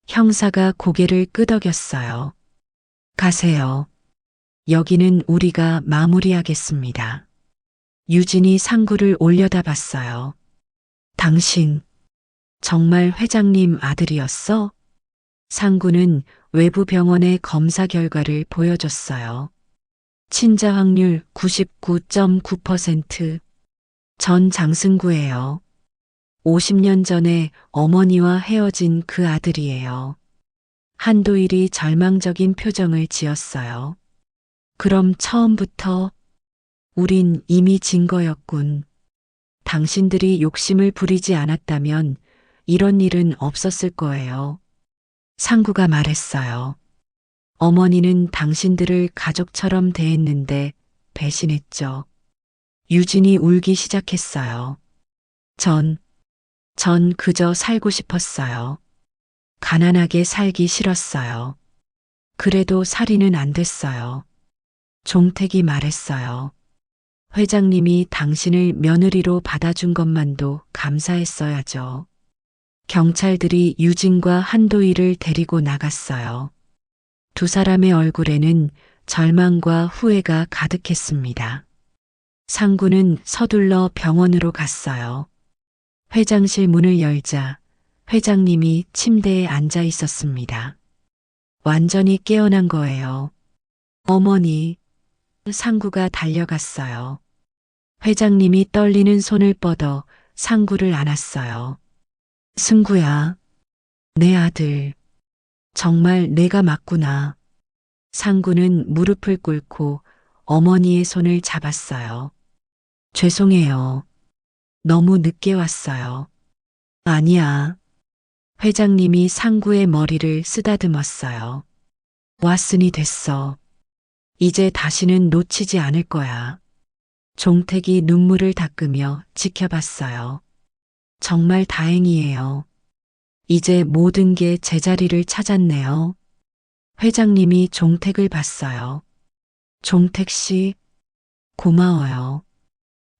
형사가 고개를 끄덕였어요. 가세요. 여기는 우리가 마무리하겠습니다. 유진이 상구를 올려다봤어요. 당신, 정말 회장님 아들이었어? 상구는 외부 병원의 검사 결과를 보여줬어요. 친자 확률 99.9%. 전 장승구예요. 50년 전에 어머니와 헤어진 그 아들이에요. 한도일이 절망적인 표정을 지었어요. 그럼 처음부터 우린 이미 진 거였군. 당신들이 욕심을 부리지 않았다면 이런 일은 없었을 거예요. 상구가 말했어요. 어머니는 당신들을 가족처럼 대했는데 배신했죠. 유진이 울기 시작했어요. 전 그저 살고 싶었어요. 가난하게 살기 싫었어요. 그래도 살인은 안 됐어요. 종택이 말했어요. 회장님이 당신을 며느리로 받아준 것만도 감사했어야죠. 경찰들이 유진과 한도일을 데리고 나갔어요. 두 사람의 얼굴에는 절망과 후회가 가득했습니다. 상구는 서둘러 병원으로 갔어요. 회장실 문을 열자 회장님이 침대에 앉아 있었습니다. 완전히 깨어난 거예요. 어머니, 상구가 달려갔어요. 회장님이 떨리는 손을 뻗어 상구를 안았어요. 승구야, 내 아들. 정말 내가 맞구나. 상구는 무릎을 꿇고 어머니의 손을 잡았어요. 죄송해요. 너무 늦게 왔어요. 아니야. 회장님이 상구의 머리를 쓰다듬었어요. 왔으니 됐어. 이제 다시는 놓치지 않을 거야. 종택이 눈물을 닦으며 지켜봤어요. 정말 다행이에요. 이제 모든 게 제자리를 찾았네요. 회장님이 종택을 봤어요. 종택 씨, 고마워요.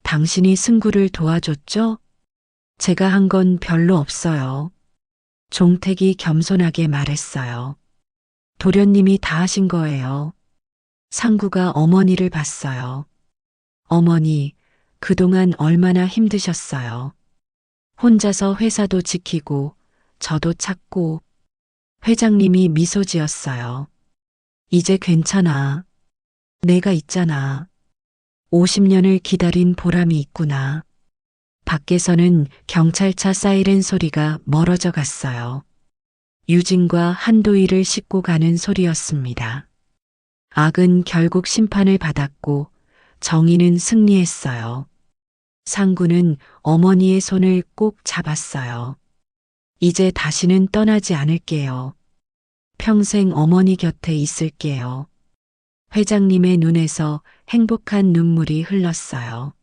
당신이 승구를 도와줬죠? 제가 한 건 별로 없어요. 종택이 겸손하게 말했어요. 도련님이 다 하신 거예요. 상구가 어머니를 봤어요. 어머니, 그동안 얼마나 힘드셨어요. 혼자서 회사도 지키고 저도 찾고. 회장님이 미소 지었어요. 이제 괜찮아. 내가 있잖아. 50년을 기다린 보람이 있구나. 밖에서는 경찰차 사이렌 소리가 멀어져 갔어요. 유진과 한도일을 싣고 가는 소리였습니다. 악은 결국 심판을 받았고 정의는 승리했어요. 상구는 어머니의 손을 꼭 잡았어요. 이제 다시는 떠나지 않을게요. 평생 어머니 곁에 있을게요. 회장님의 눈에서 행복한 눈물이 흘렀어요.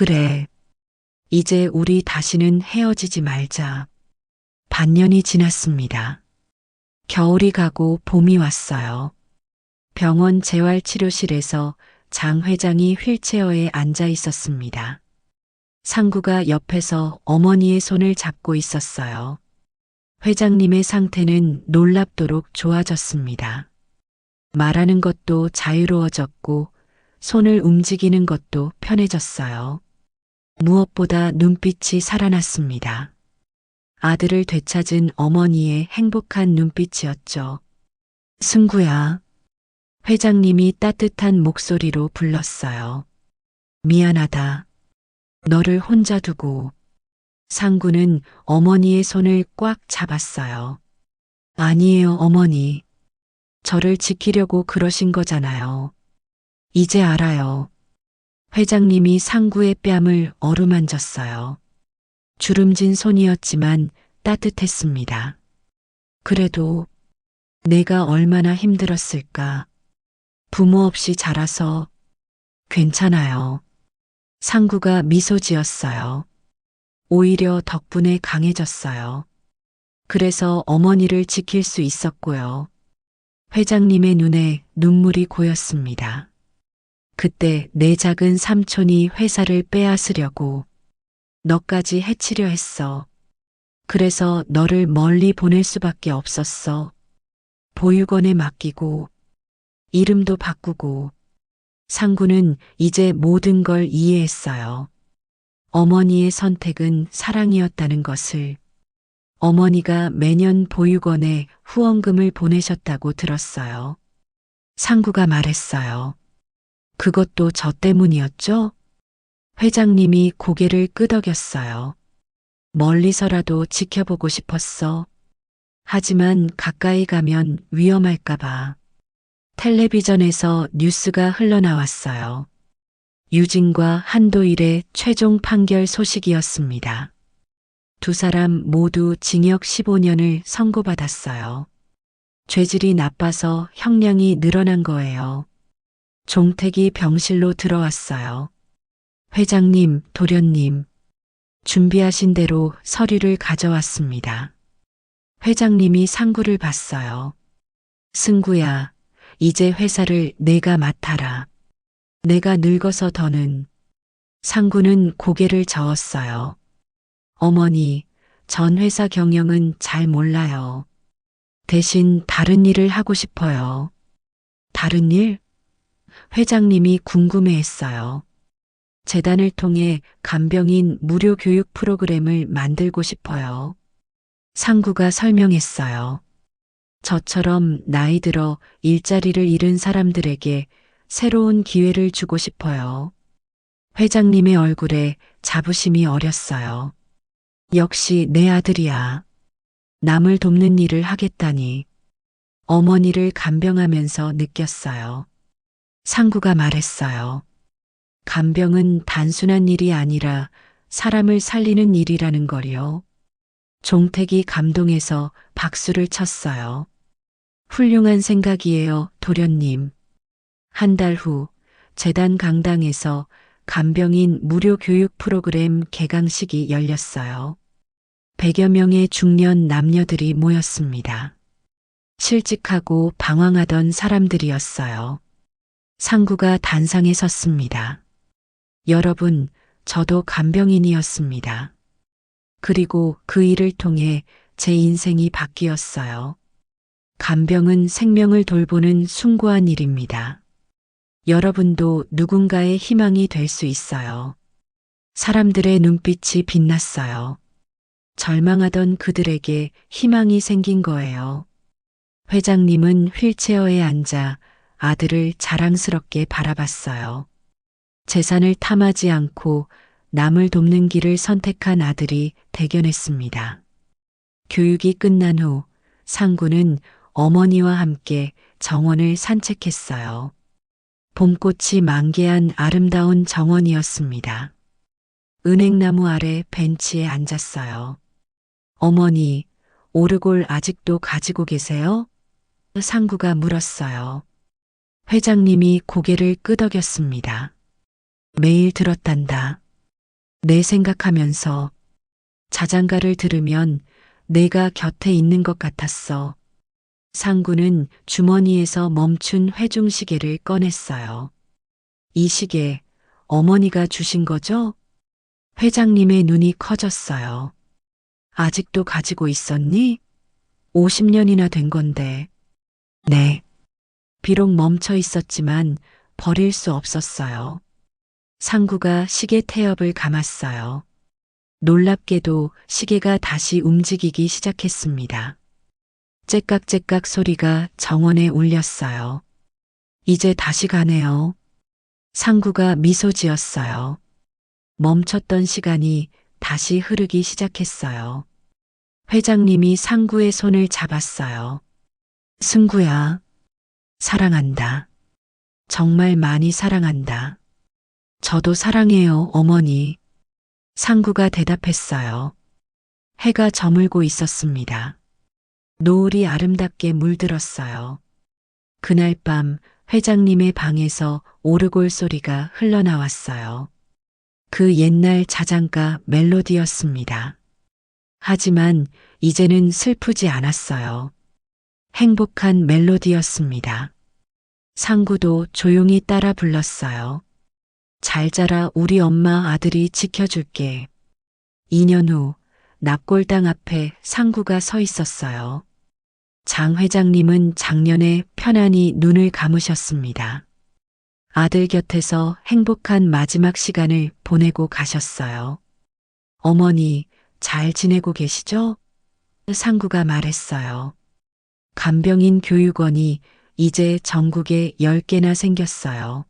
그래. 이제 우리 다시는 헤어지지 말자. 반년이 지났습니다. 겨울이 가고 봄이 왔어요. 병원 재활치료실에서 장 회장이 휠체어에 앉아 있었습니다. 상구가 옆에서 어머니의 손을 잡고 있었어요. 회장님의 상태는 놀랍도록 좋아졌습니다. 말하는 것도 자유로워졌고 손을 움직이는 것도 편해졌어요. 무엇보다 눈빛이 살아났습니다. 아들을 되찾은 어머니의 행복한 눈빛이었죠. 승구야. 회장님이 따뜻한 목소리로 불렀어요. 미안하다. 너를 혼자 두고. 상구는 어머니의 손을 꽉 잡았어요. 아니에요, 어머니. 저를 지키려고 그러신 거잖아요. 이제 알아요. 회장님이 상구의 뺨을 어루만졌어요. 주름진 손이었지만 따뜻했습니다. 그래도 내가 얼마나 힘들었을까. 부모 없이 자라서. 괜찮아요. 상구가 미소 지었어요. 오히려 덕분에 강해졌어요. 그래서 어머니를 지킬 수 있었고요. 회장님의 눈에 눈물이 고였습니다. 그때 내 작은 삼촌이 회사를 빼앗으려고 너까지 해치려 했어. 그래서 너를 멀리 보낼 수밖에 없었어. 보육원에 맡기고 이름도 바꾸고. 상구는 이제 모든 걸 이해했어요. 어머니의 선택은 사랑이었다는 것을. 어머니가 매년 보육원에 후원금을 보내셨다고 들었어요. 상구가 말했어요. 그것도 저 때문이었죠? 회장님이 고개를 끄덕였어요. 멀리서라도 지켜보고 싶었어. 하지만 가까이 가면 위험할까봐. 텔레비전에서 뉴스가 흘러나왔어요. 유진과 한도일의 최종 판결 소식이었습니다. 두 사람 모두 징역 15년을 선고받았어요. 죄질이 나빠서 형량이 늘어난 거예요. 종택이 병실로 들어왔어요. 회장님, 도련님, 준비하신 대로 서류를 가져왔습니다. 회장님이 상구를 봤어요. 승구야, 이제 회사를 내가 맡아라. 내가 늙어서 더는. 상구는 고개를 저었어요. 어머니, 전 회사 경영은 잘 몰라요. 대신 다른 일을 하고 싶어요. 다른 일? 회장님이 궁금해했어요. 재단을 통해 간병인 무료 교육 프로그램을 만들고 싶어요. 상구가 설명했어요. 저처럼 나이 들어 일자리를 잃은 사람들에게 새로운 기회를 주고 싶어요. 회장님의 얼굴에 자부심이 어렸어요. 역시 내 아들이야. 남을 돕는 일을 하겠다니. 어머니를 간병하면서 느꼈어요. 상구가 말했어요. 간병은 단순한 일이 아니라 사람을 살리는 일이라는 거요. 종택이 감동해서 박수를 쳤어요. 훌륭한 생각이에요, 도련님. 한 달 후 재단 강당에서 간병인 무료 교육 프로그램 개강식이 열렸어요. 100여 명의 중년 남녀들이 모였습니다. 실직하고 방황하던 사람들이었어요. 상구가 단상에 섰습니다. 여러분, 저도 간병인이었습니다. 그리고 그 일을 통해 제 인생이 바뀌었어요. 간병은 생명을 돌보는 숭고한 일입니다. 여러분도 누군가의 희망이 될 수 있어요. 사람들의 눈빛이 빛났어요. 절망하던 그들에게 희망이 생긴 거예요. 회장님은 휠체어에 앉아 아들을 자랑스럽게 바라봤어요. 재산을 탐하지 않고 남을 돕는 길을 선택한 아들이 대견했습니다. 교육이 끝난 후 상구는 어머니와 함께 정원을 산책했어요. 봄꽃이 만개한 아름다운 정원이었습니다. 은행나무 아래 벤치에 앉았어요. 어머니, 오르골 아직도 가지고 계세요? 상구가 물었어요. 회장님이 고개를 끄덕였습니다. 매일 들었단다. 내 생각하면서 자장가를 들으면 내가 곁에 있는 것 같았어. 상구는 주머니에서 멈춘 회중시계를 꺼냈어요. 이 시계 어머니가 주신 거죠? 회장님의 눈이 커졌어요. 아직도 가지고 있었니? 50년이나 된 건데. 네. 비록 멈춰 있었지만 버릴 수 없었어요. 상구가 시계 태엽을 감았어요. 놀랍게도 시계가 다시 움직이기 시작했습니다. 째깍째깍 소리가 정원에 울렸어요. 이제 다시 가네요. 상구가 미소 지었어요. 멈췄던 시간이 다시 흐르기 시작했어요. 회장님이 상구의 손을 잡았어요. 승구야, 사랑한다. 정말 많이 사랑한다. 저도 사랑해요, 어머니. 상구가 대답했어요. 해가 저물고 있었습니다. 노을이 아름답게 물들었어요. 그날 밤 회장님의 방에서 오르골 소리가 흘러나왔어요. 그 옛날 자장가 멜로디였습니다. 하지만 이제는 슬프지 않았어요. 행복한 멜로디였습니다. 상구도 조용히 따라 불렀어요. 잘 자라 우리 엄마 아들이 지켜줄게. 2년 후 납골당 앞에 상구가 서 있었어요. 장 회장님은 작년에 편안히 눈을 감으셨습니다. 아들 곁에서 행복한 마지막 시간을 보내고 가셨어요. 어머니, 잘 지내고 계시죠? 상구가 말했어요. 간병인 교육원이 이제 전국에 10개나 생겼어요.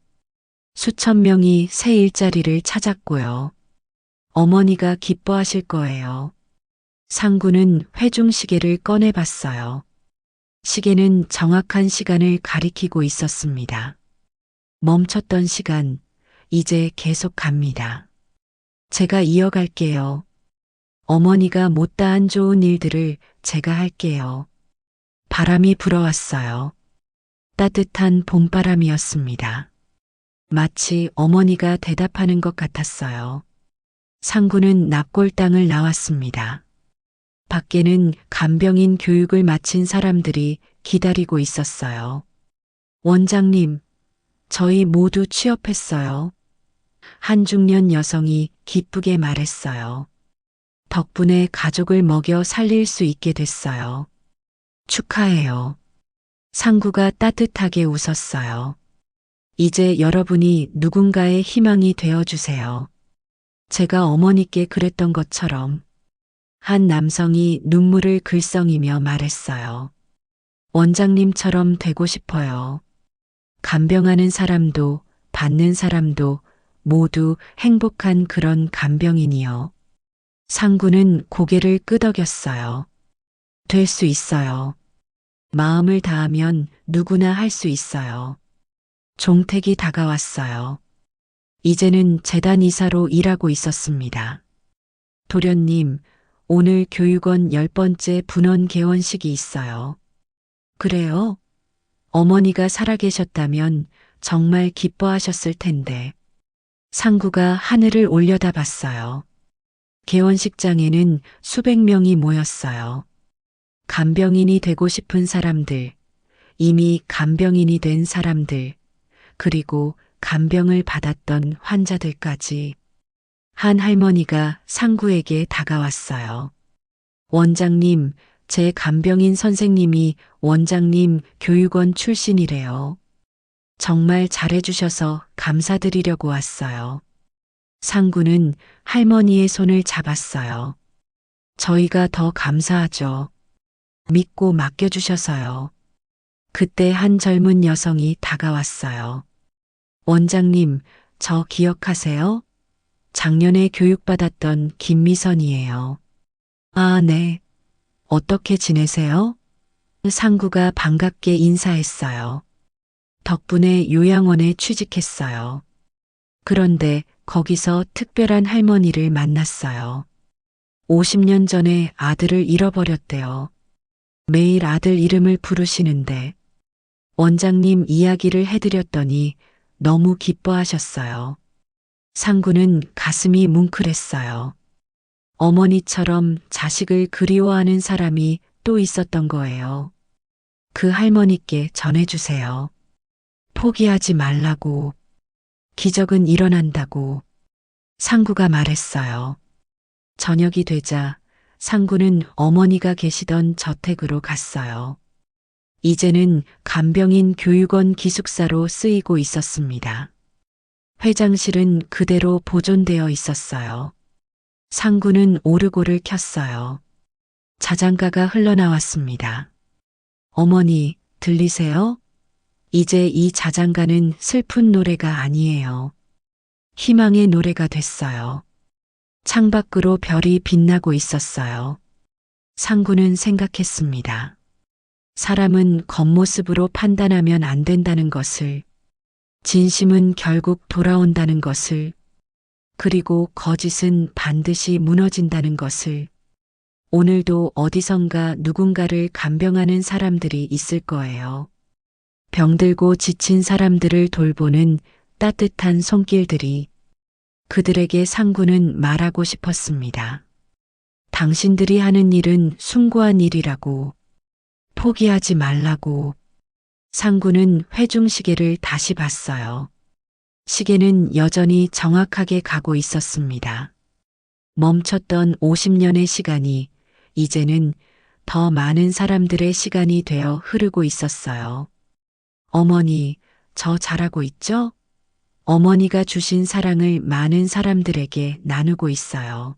수천 명이 새 일자리를 찾았고요. 어머니가 기뻐하실 거예요. 상구는 회중시계를 꺼내봤어요. 시계는 정확한 시간을 가리키고 있었습니다. 멈췄던 시간, 이제 계속 갑니다. 제가 이어갈게요. 어머니가 못다한 좋은 일들을 제가 할게요. 바람이 불어왔어요. 따뜻한 봄바람이었습니다. 마치 어머니가 대답하는 것 같았어요. 상구는 납골당을 나왔습니다. 밖에는 간병인 교육을 마친 사람들이 기다리고 있었어요. 원장님, 저희 모두 취업했어요. 한 중년 여성이 기쁘게 말했어요. 덕분에 가족을 먹여 살릴 수 있게 됐어요. 축하해요. 상구가 따뜻하게 웃었어요. 이제 여러분이 누군가의 희망이 되어주세요. 제가 어머니께 그랬던 것처럼. 한 남성이 눈물을 글썽이며 말했어요. 원장님처럼 되고 싶어요. 간병하는 사람도 받는 사람도 모두 행복한 그런 간병인이요. 상구는 고개를 끄덕였어요. 될 수 있어요. 마음을 다하면 누구나 할 수 있어요. 종택이 다가왔어요. 이제는 재단 이사로 일하고 있었습니다. 도련님, 오늘 교육원 10번째 분원 개원식이 있어요. 그래요? 어머니가 살아계셨다면 정말 기뻐하셨을 텐데. 상구가 하늘을 올려다봤어요. 개원식장에는 수백 명이 모였어요. 간병인이 되고 싶은 사람들, 이미 간병인이 된 사람들, 그리고 간병을 받았던 환자들까지. 한 할머니가 상구에게 다가왔어요. 원장님, 제 간병인 선생님이 원장님 교육원 출신이래요. 정말 잘해주셔서 감사드리려고 왔어요. 상구는 할머니의 손을 잡았어요. 저희가 더 감사하죠. 믿고 맡겨주셔서요. 그때 한 젊은 여성이 다가왔어요. 원장님, 저 기억하세요? 작년에 교육받았던 김미선이에요. 아, 네. 어떻게 지내세요? 상구가 반갑게 인사했어요. 덕분에 요양원에 취직했어요. 그런데 거기서 특별한 할머니를 만났어요. 50년 전에 아들을 잃어버렸대요. 매일 아들 이름을 부르시는데 원장님 이야기를 해드렸더니 너무 기뻐하셨어요. 상구는 가슴이 뭉클했어요. 어머니처럼 자식을 그리워하는 사람이 또 있었던 거예요. 그 할머니께 전해주세요. 포기하지 말라고. 기적은 일어난다고. 상구가 말했어요. 저녁이 되자 상구는 어머니가 계시던 저택으로 갔어요. 이제는 간병인 교육원 기숙사로 쓰이고 있었습니다. 회장실은 그대로 보존되어 있었어요. 상구는 오르골을 켰어요. 자장가가 흘러나왔습니다. 어머니, 들리세요? 이제 이 자장가는 슬픈 노래가 아니에요. 희망의 노래가 됐어요. 창밖으로 별이 빛나고 있었어요. 상구는 생각했습니다. 사람은 겉모습으로 판단하면 안 된다는 것을, 진심은 결국 돌아온다는 것을, 그리고 거짓은 반드시 무너진다는 것을, 오늘도 어디선가 누군가를 간병하는 사람들이 있을 거예요. 병들고 지친 사람들을 돌보는 따뜻한 손길들이. 그들에게 상구는 말하고 싶었습니다. 당신들이 하는 일은 숭고한 일이라고. 포기하지 말라고. 상구는 회중시계를 다시 봤어요. 시계는 여전히 정확하게 가고 있었습니다. 멈췄던 50년의 시간이 이제는 더 많은 사람들의 시간이 되어 흐르고 있었어요. 어머니, 저 잘하고 있죠? 어머니가 주신 사랑을 많은 사람들에게 나누고 있어요.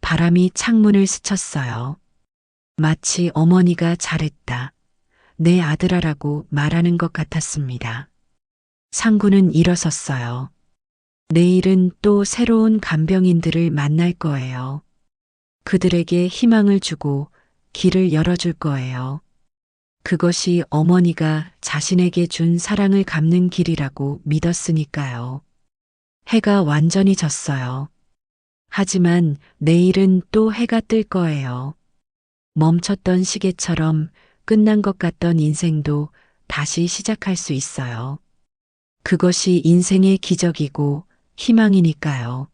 바람이 창문을 스쳤어요. 마치 어머니가 잘했다. 내 아들아라고 말하는 것 같았습니다. 상구는 일어섰어요. 내일은 또 새로운 간병인들을 만날 거예요. 그들에게 희망을 주고 길을 열어줄 거예요. 그것이 어머니가 자신에게 준 사랑을 갚는 길이라고 믿었으니까요. 해가 완전히 졌어요. 하지만 내일은 또 해가 뜰 거예요. 멈췄던 시계처럼 끝난 것 같던 인생도 다시 시작할 수 있어요. 그것이 인생의 기적이고 희망이니까요.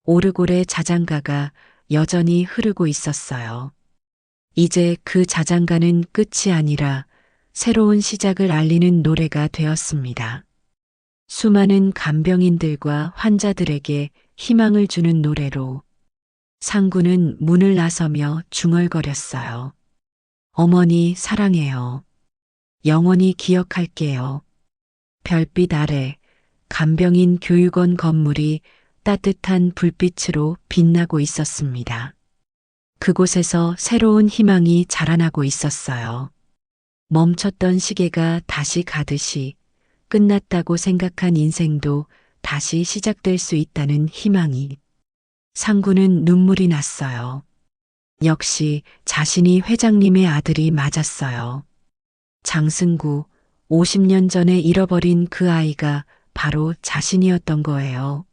오르골의 자장가가 여전히 흐르고 있었어요. 이제 그 자장가는 끝이 아니라 새로운 시작을 알리는 노래가 되었습니다. 수많은 간병인들과 환자들에게 희망을 주는 노래로. 상구는 문을 나서며 중얼거렸어요. 어머니 사랑해요. 영원히 기억할게요. 별빛 아래 간병인 교육원 건물이 따뜻한 불빛으로 빛나고 있었습니다. 그곳에서 새로운 희망이 자라나고 있었어요. 멈췄던 시계가 다시 가듯이 끝났다고 생각한 인생도 다시 시작될 수 있다는 희망이. 상구는 눈물이 났어요. 역시 자신이 회장님의 아들이 맞았어요. 장승구, 50년 전에 잃어버린 그 아이가 바로 자신이었던 거예요.